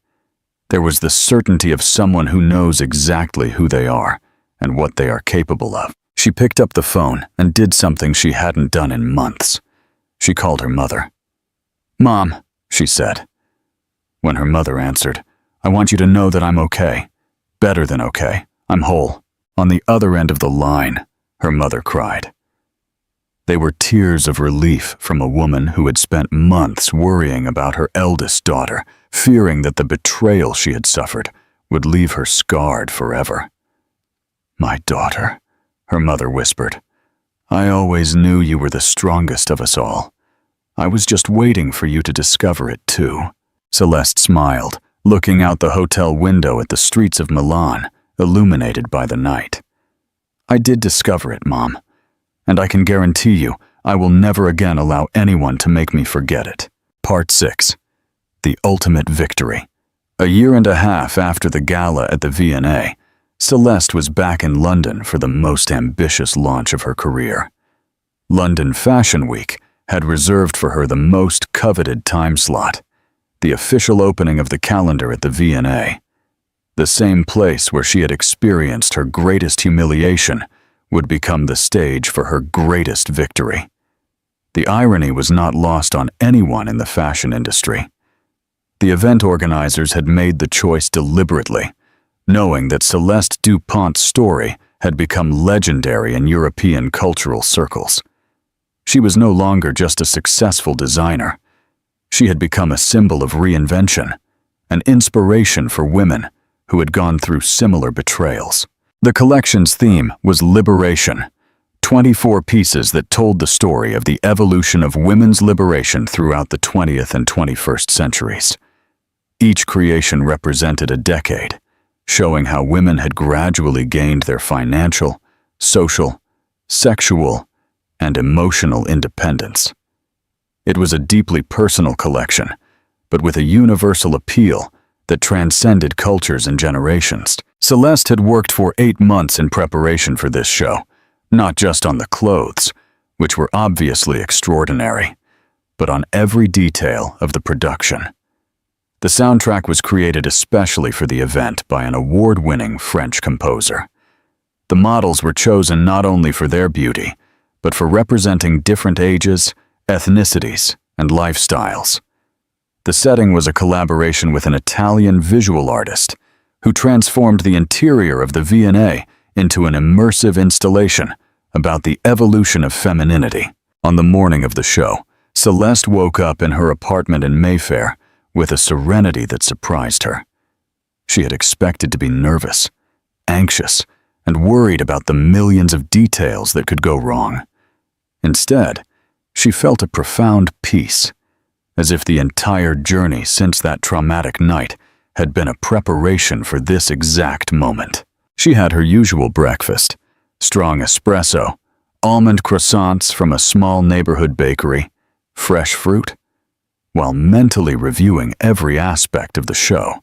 There was the certainty of someone who knows exactly who they are and what they are capable of. She picked up the phone and did something she hadn't done in months. She called her mother. "Mom," she said. When her mother answered, "I want you to know that I'm okay. Better than okay. I'm whole." On the other end of the line, her mother cried. They were tears of relief from a woman who had spent months worrying about her eldest daughter, fearing that the betrayal she had suffered would leave her scarred forever. "My daughter," her mother whispered. "I always knew you were the strongest of us all. I was just waiting for you to discover it too." Celeste smiled, looking out the hotel window at the streets of Milan, illuminated by the night. "I did discover it, Mom, and I can guarantee you I will never again allow anyone to make me forget it." Part 6. The Ultimate Victory. A year and a half after the gala at the V&A, Celeste was back in London for the most ambitious launch of her career. London Fashion Week had reserved for her the most coveted time slot, the official opening of the calendar at the V&A. The same place where she had experienced her greatest humiliation would become the stage for her greatest victory. The irony was not lost on anyone in the fashion industry. The event organizers had made the choice deliberately, knowing that Celeste Dupont's story had become legendary in European cultural circles. She was no longer just a successful designer. She had become a symbol of reinvention, an inspiration for women who had gone through similar betrayals. The collection's theme was liberation, 24 pieces that told the story of the evolution of women's liberation throughout the 20th and 21st centuries. Each creation represented a decade, showing how women had gradually gained their financial, social, sexual, and emotional independence. It was a deeply personal collection, but with a universal appeal that transcended cultures and generations. Celeste had worked for 8 months in preparation for this show, not just on the clothes, which were obviously extraordinary, but on every detail of the production. The soundtrack was created especially for the event by an award-winning French composer. The models were chosen not only for their beauty, but for representing different ages, ethnicities, and lifestyles. The setting was a collaboration with an Italian visual artist who transformed the interior of the V&A into an immersive installation about the evolution of femininity. On the morning of the show, Celeste woke up in her apartment in Mayfair with a serenity that surprised her. She had expected to be nervous, anxious, and worried about the millions of details that could go wrong. Instead, she felt a profound peace, as if the entire journey since that traumatic night had been a preparation for this exact moment. She had her usual breakfast, strong espresso, almond croissants from a small neighborhood bakery, fresh fruit, while mentally reviewing every aspect of the show.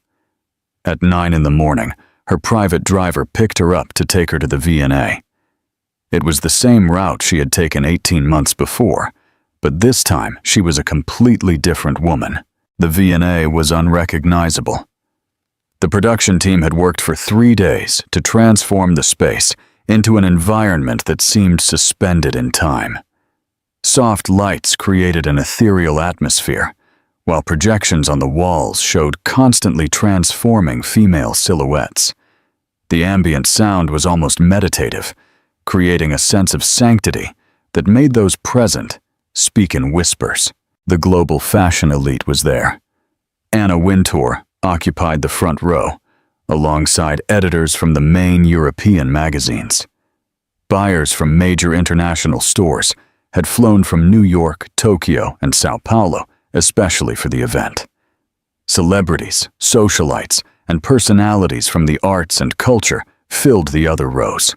At 9 in the morning, her private driver picked her up to take her to the V&A. It was the same route she had taken 18 months before, but this time she was a completely different woman. The V&A was unrecognizable. The production team had worked for 3 days to transform the space into an environment that seemed suspended in time. Soft lights created an ethereal atmosphere, while projections on the walls showed constantly transforming female silhouettes. The ambient sound was almost meditative, creating a sense of sanctity that made those present speak in whispers. The global fashion elite was there. Anna Wintour occupied the front row, alongside editors from the main European magazines. Buyers from major international stores had flown from New York, Tokyo, and Sao Paulo, especially for the event. Celebrities, socialites, and personalities from the arts and culture filled the other rows.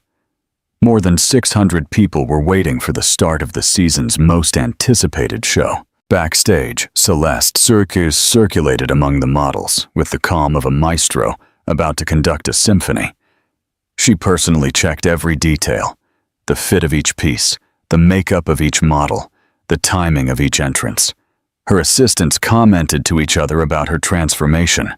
More than 600 people were waiting for the start of the season's most anticipated show. Backstage, Celeste circulated among the models with the calm of a maestro about to conduct a symphony. She personally checked every detail, the fit of each piece, the makeup of each model, the timing of each entrance. Her assistants commented to each other about her transformation.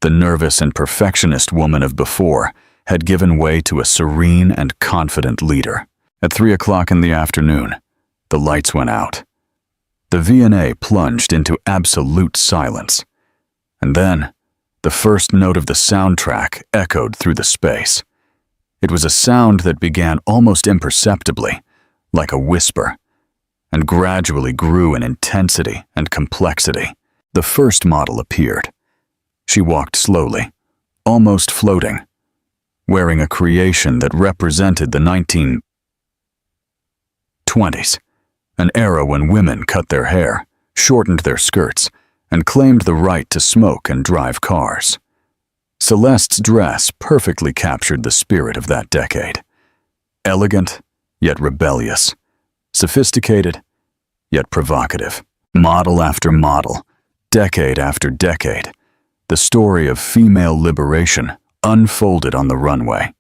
The nervous and perfectionist woman of before had given way to a serene and confident leader. At 3 o'clock in the afternoon, the lights went out. The V&A plunged into absolute silence. And then, the first note of the soundtrack echoed through the space. It was a sound that began almost imperceptibly, like a whisper, and gradually grew in intensity and complexity. The first model appeared. She walked slowly, almost floating, wearing a creation that represented the 1920s, an era when women cut their hair, shortened their skirts, and claimed the right to smoke and drive cars. Celeste's dress perfectly captured the spirit of that decade. Elegant, yet rebellious. Sophisticated, yet provocative. Model after model, decade after decade, the story of female liberation unfolded on the runway.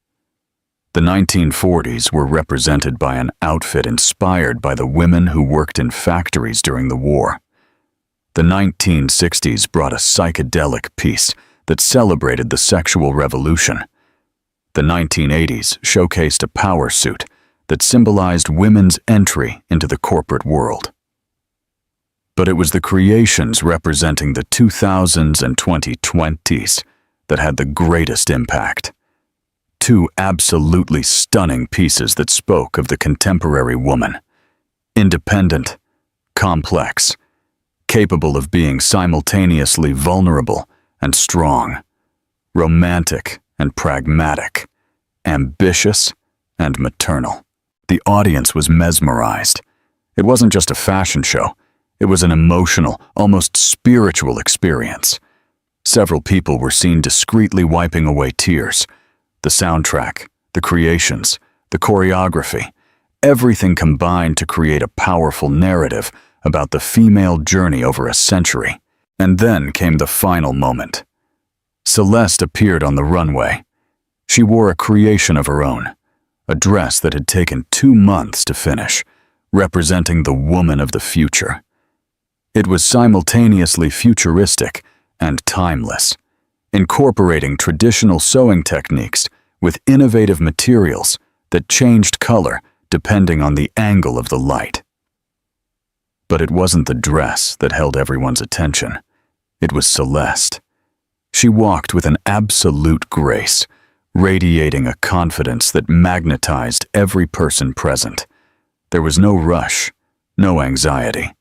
The 1940s were represented by an outfit inspired by the women who worked in factories during the war. The 1960s brought a psychedelic piece that celebrated the sexual revolution. The 1980s showcased a power suit that symbolized women's entry into the corporate world. But it was the creations representing the 2000s and 2020s that had the greatest impact. Two absolutely stunning pieces that spoke of the contemporary woman. Independent, complex, capable of being simultaneously vulnerable and strong, romantic and pragmatic, ambitious and maternal. The audience was mesmerized. It wasn't just a fashion show. It was an emotional, almost spiritual experience. Several people were seen discreetly wiping away tears. The soundtrack, the creations, the choreography, everything combined to create a powerful narrative about the female journey over a century. And then came the final moment. Celeste appeared on the runway. She wore a creation of her own, a dress that had taken 2 months to finish, representing the woman of the future. It was simultaneously futuristic and timeless, incorporating traditional sewing techniques with innovative materials that changed color depending on the angle of the light. But it wasn't the dress that held everyone's attention. It was Celeste. She walked with an absolute grace, radiating a confidence that magnetized every person present. There was no rush, no anxiety.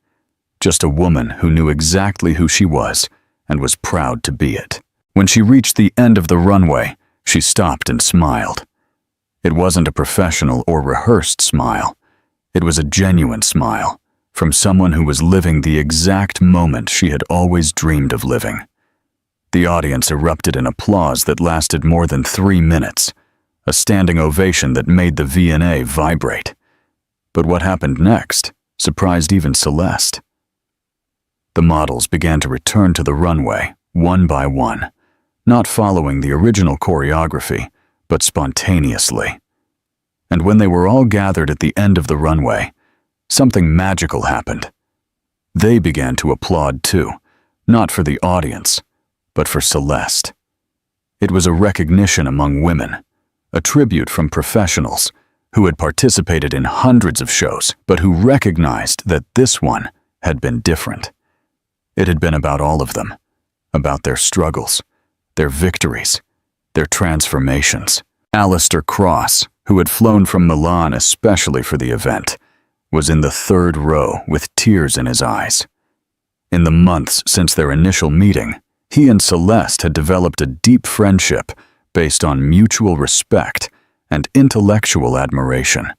Just a woman who knew exactly who she was and was proud to be it. When she reached the end of the runway, she stopped and smiled. It wasn't a professional or rehearsed smile. It was a genuine smile from someone who was living the exact moment she had always dreamed of living. The audience erupted in applause that lasted more than 3 minutes, a standing ovation that made the V&A vibrate. But what happened next surprised even Celeste. The models began to return to the runway, one by one, not following the original choreography, but spontaneously. And when they were all gathered at the end of the runway, something magical happened. They began to applaud too, not for the audience, but for Celeste. It was a recognition among women, a tribute from professionals who had participated in hundreds of shows, but who recognized that this one had been different. It had been about all of them, about their struggles, their victories, their transformations. Alistair Cross, who had flown from Milan especially for the event, was in the 3rd row with tears in his eyes. In the months since their initial meeting, he and Celeste had developed a deep friendship based on mutual respect and intellectual admiration.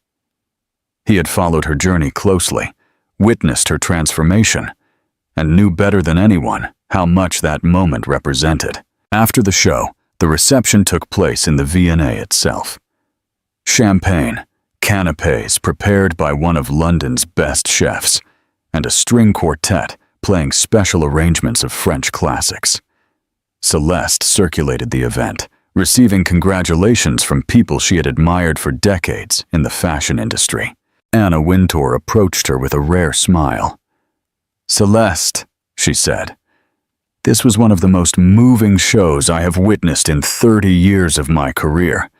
He had followed her journey closely, witnessed her transformation, and knew better than anyone how much that moment represented. After the show, the reception took place in the V&A itself. Champagne, canapés prepared by one of London's best chefs, and a string quartet playing special arrangements of French classics. Celeste circulated the event, receiving congratulations from people she had admired for decades in the fashion industry. Anna Wintour approached her with a rare smile. "Celeste," she said, "this was one of the most moving shows I have witnessed in 30 years of my career.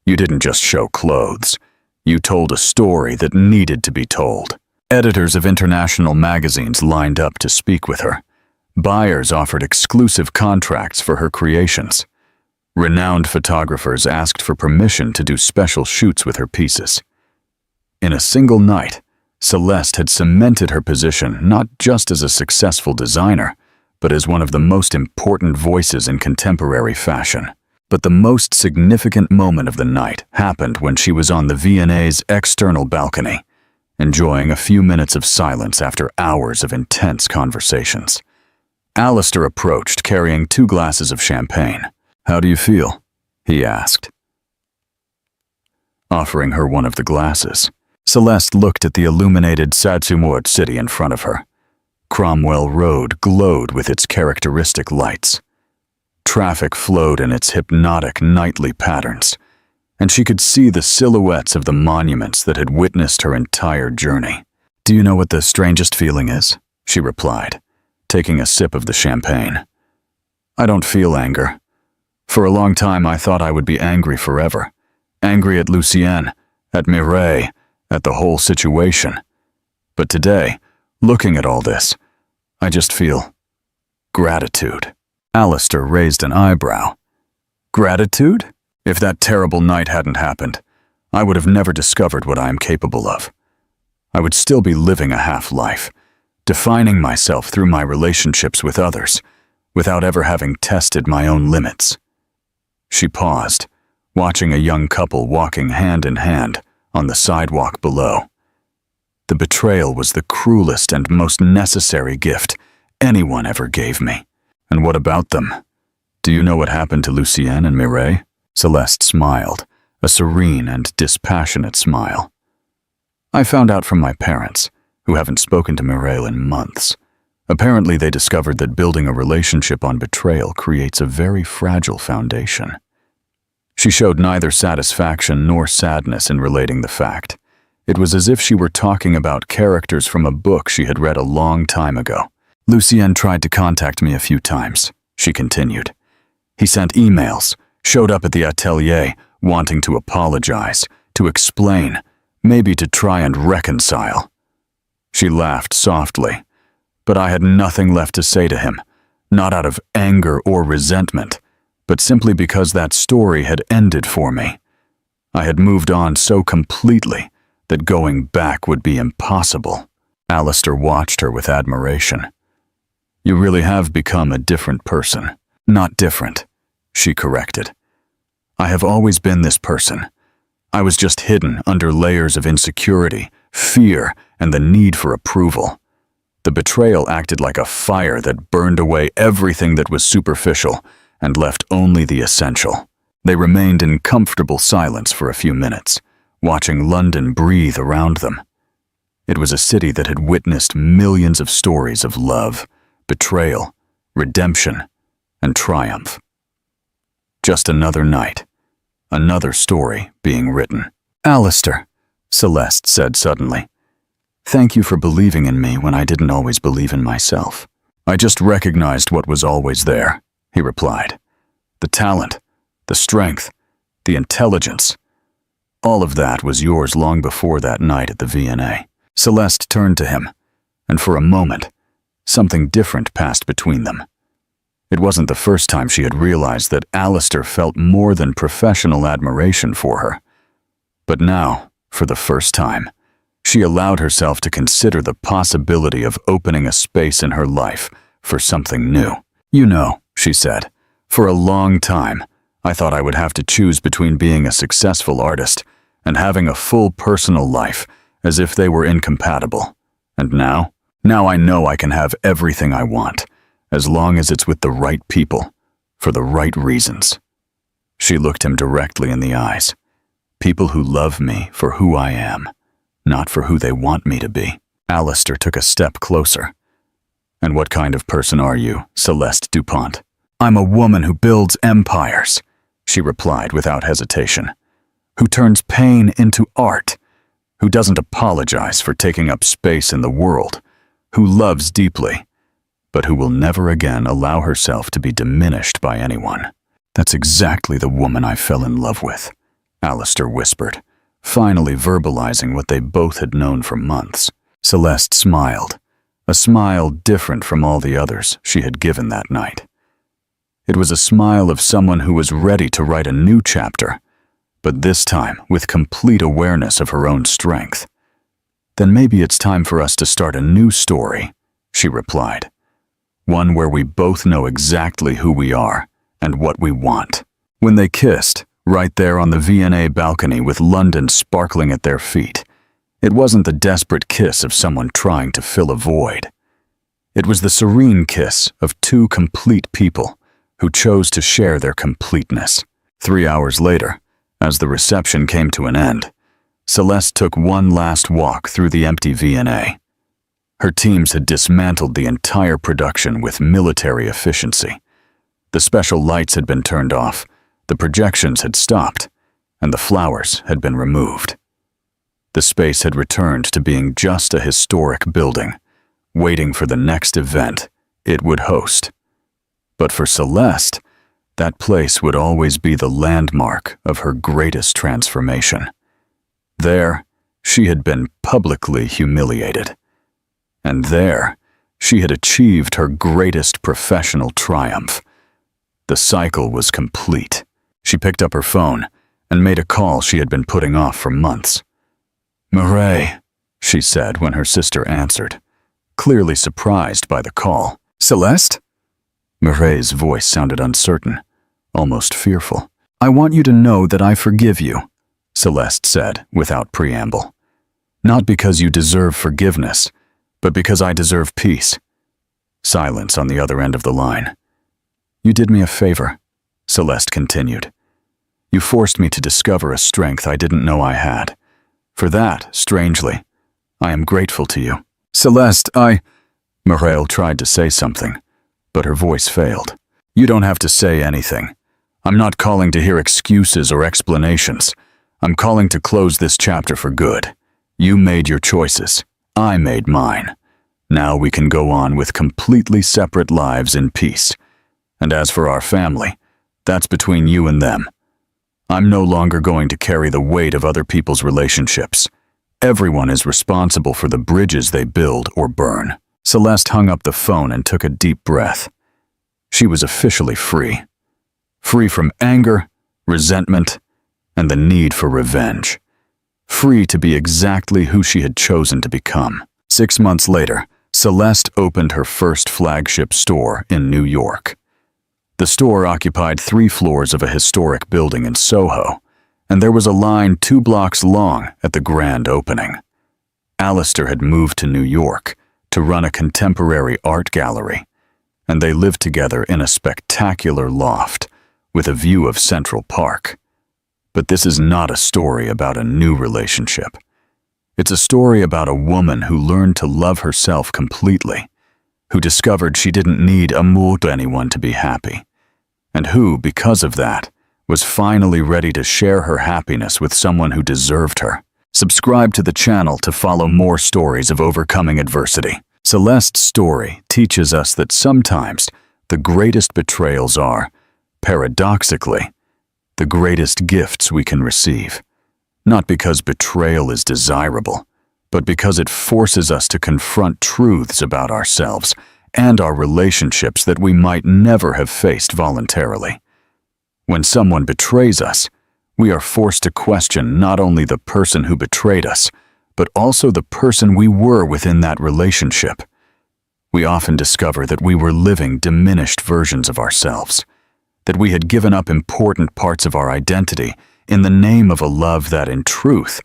You didn't just show clothes. You told a story that needed to be told." Editors of international magazines lined up to speak with her. Buyers offered exclusive contracts for her creations. Renowned photographers asked for permission to do special shoots with her pieces. In a single night, Celeste had cemented her position not just as a successful designer, but as one of the most important voices in contemporary fashion. But the most significant moment of the night happened when she was on the V&A's external balcony, enjoying a few minutes of silence after hours of intense conversations. Alistair approached, carrying 2 glasses of champagne. "How do you feel?" he asked, offering her one of the glasses. Celeste looked at the illuminated Satsumort city in front of her. Cromwell Road glowed with its characteristic lights. Traffic flowed in its hypnotic nightly patterns, and she could see the silhouettes of the monuments that had witnessed her entire journey. "Do you know what the strangest feeling is?" she replied, taking a sip of the champagne. "I don't feel anger. For a long time I thought I would be angry forever. Angry at Lucienne, at Mireille, at the whole situation. But today, looking at all this, I just feel gratitude." Alistair raised an eyebrow. "Gratitude? If that terrible night hadn't happened, I would have never discovered what I am capable of. I would still be living a half-life, defining myself through my relationships with others, without ever having tested my own limits." She paused, watching a young couple walking hand in hand on the sidewalk below. The betrayal was the cruelest and most necessary gift anyone ever gave me. "And what about them? Do you know what happened to Lucienne and Mireille?" Celeste smiled, a serene and dispassionate smile. "I found out from my parents, who haven't spoken to Mireille in months. Apparently they discovered that building a relationship on betrayal creates a very fragile foundation." She showed neither satisfaction nor sadness in relating the fact. It was as if she were talking about characters from a book she had read a long time ago. "Lucien tried to contact me a few times," she continued. "He sent emails, showed up at the atelier, wanting to apologize, to explain, maybe to try and reconcile." She laughed softly, but I had nothing left to say to him, not out of anger or resentment, but simply because that story had ended for me. I had moved on so completely that going back would be impossible. Alistair watched her with admiration. "You really have become a different person." "Not different," she corrected. "I have always been this person. I was just hidden under layers of insecurity, fear, and the need for approval. The betrayal acted like a fire that burned away everything that was superficial and left only the essential." They remained in comfortable silence for a few minutes, watching London breathe around them. It was a city that had witnessed millions of stories of love, betrayal, redemption, and triumph. Just another night, another story being written. "Alistair," Celeste said suddenly, "thank you for believing in me when I didn't always believe in myself." "I just recognized what was always there," he replied. "The talent, the strength, the intelligence. All of that was yours long before that night at the V&A." Celeste turned to him, and for a moment, something different passed between them. It wasn't the first time she had realized that Alistair felt more than professional admiration for her. But now, for the first time, she allowed herself to consider the possibility of opening a space in her life for something new. "You know," she said, "for a long time, I thought I would have to choose between being a successful artist and having a full personal life, as if they were incompatible. And now I know I can have everything I want, as long as it's with the right people, for the right reasons." She looked him directly in the eyes. "People who love me for who I am, not for who they want me to be." Alistair took a step closer. "And what kind of person are you, Celeste Dupont?" "I'm a woman who builds empires," she replied without hesitation. Who turns pain into art, who doesn't apologize for taking up space in the world, who loves deeply, but who will never again allow herself to be diminished by anyone. That's exactly the woman I fell in love with, Alistair whispered, finally verbalizing what they both had known for months. Celeste smiled, a smile different from all the others she had given that night. It was a smile of someone who was ready to write a new chapter, but this time with complete awareness of her own strength. Then maybe it's time for us to start a new story, she replied. One where we both know exactly who we are and what we want. When they kissed, right there on the V&A balcony with London sparkling at their feet, it wasn't the desperate kiss of someone trying to fill a void. It was the serene kiss of two complete people who chose to share their completeness. 3 hours later, as the reception came to an end, Celeste took one last walk through the empty V&A. Her teams had dismantled the entire production with military efficiency. The special lights had been turned off, the projections had stopped, and the flowers had been removed. The space had returned to being just a historic building, waiting for the next event it would host. But for Celeste, that place would always be the landmark of her greatest transformation. There, she had been publicly humiliated. And there, she had achieved her greatest professional triumph. The cycle was complete. She picked up her phone and made a call she had been putting off for months. "Mireille," she said when her sister answered, clearly surprised by the call. "Celeste?" Mireille's voice sounded uncertain, almost fearful. "I want you to know that I forgive you," Celeste said without preamble. "Not because you deserve forgiveness, but because I deserve peace." Silence on the other end of the line. "You did me a favor," Celeste continued. "You forced me to discover a strength I didn't know I had. For that, strangely, I am grateful to you." "Celeste, Mireille tried to say something, but her voice failed. "You don't have to say anything. I'm not calling to hear excuses or explanations. I'm calling to close this chapter for good. You made your choices. I made mine. Now we can go on with completely separate lives in peace. And as for our family, that's between you and them. I'm no longer going to carry the weight of other people's relationships. Everyone is responsible for the bridges they build or burn." Celeste hung up the phone and took a deep breath. She was officially free. Free from anger, resentment, and the need for revenge. Free to be exactly who she had chosen to become. 6 months later, Celeste opened her first flagship store in New York. The store occupied 3 floors of a historic building in Soho, and there was a line 2 blocks long at the grand opening. Alistair had moved to New York to run a contemporary art gallery, and they lived together in a spectacular loft with a view of Central Park. But this is not a story about a new relationship. It's a story about a woman who learned to love herself completely, who discovered she didn't need amour to anyone to be happy, and who, because of that, was finally ready to share her happiness with someone who deserved her. Subscribe to the channel to follow more stories of overcoming adversity. Celeste's story teaches us that sometimes the greatest betrayals are, paradoxically, the greatest gifts we can receive. Not because betrayal is desirable, but because it forces us to confront truths about ourselves and our relationships that we might never have faced voluntarily. When someone betrays us, we are forced to question not only the person who betrayed us, but also the person we were within that relationship. We often discover that we were living diminished versions of ourselves, that we had given up important parts of our identity in the name of a love that, in truth,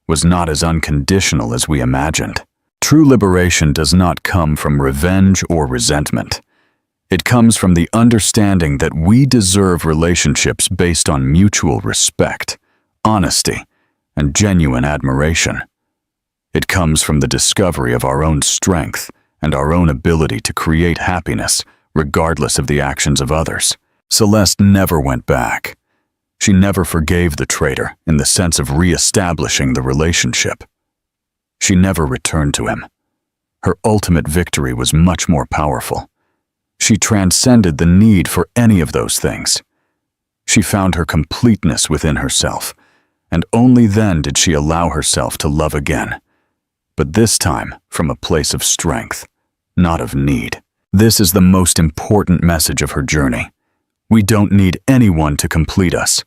was not as unconditional as we imagined. True liberation does not come from revenge or resentment. It comes from the understanding that we deserve relationships based on mutual respect, honesty, and genuine admiration. It comes from the discovery of our own strength and our own ability to create happiness regardless of the actions of others. Celeste never went back. She never forgave the traitor in the sense of re-establishing the relationship. She never returned to him. Her ultimate victory was much more powerful. She transcended the need for any of those things. She found her completeness within herself, and only then did she allow herself to love again. But this time from a place of strength, not of need. This is the most important message of her journey. We don't need anyone to complete us.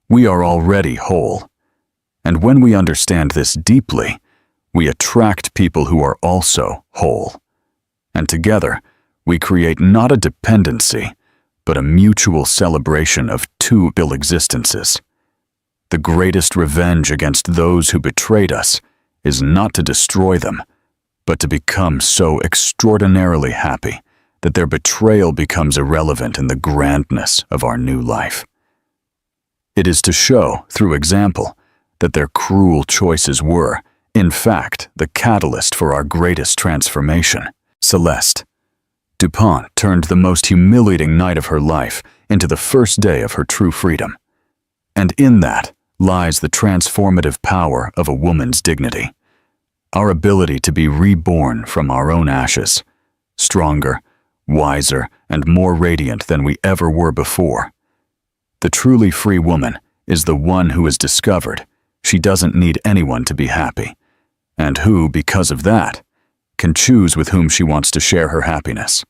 We are already whole. And when we understand this deeply, we attract people who are also whole. And together, we create not a dependency, but a mutual celebration of two ill existences. The greatest revenge against those who betrayed us is not to destroy them, but to become so extraordinarily happy that their betrayal becomes irrelevant in the grandness of our new life. It is to show, through example, that their cruel choices were, in fact, the catalyst for our greatest transformation. Celeste. Dupont turned the most humiliating night of her life into the first day of her true freedom. And in that lies the transformative power of a woman's dignity. Our ability to be reborn from our own ashes, stronger, wiser, and more radiant than we ever were before. The truly free woman is the one who has discovered she doesn't need anyone to be happy, and who, because of that, can choose with whom she wants to share her happiness.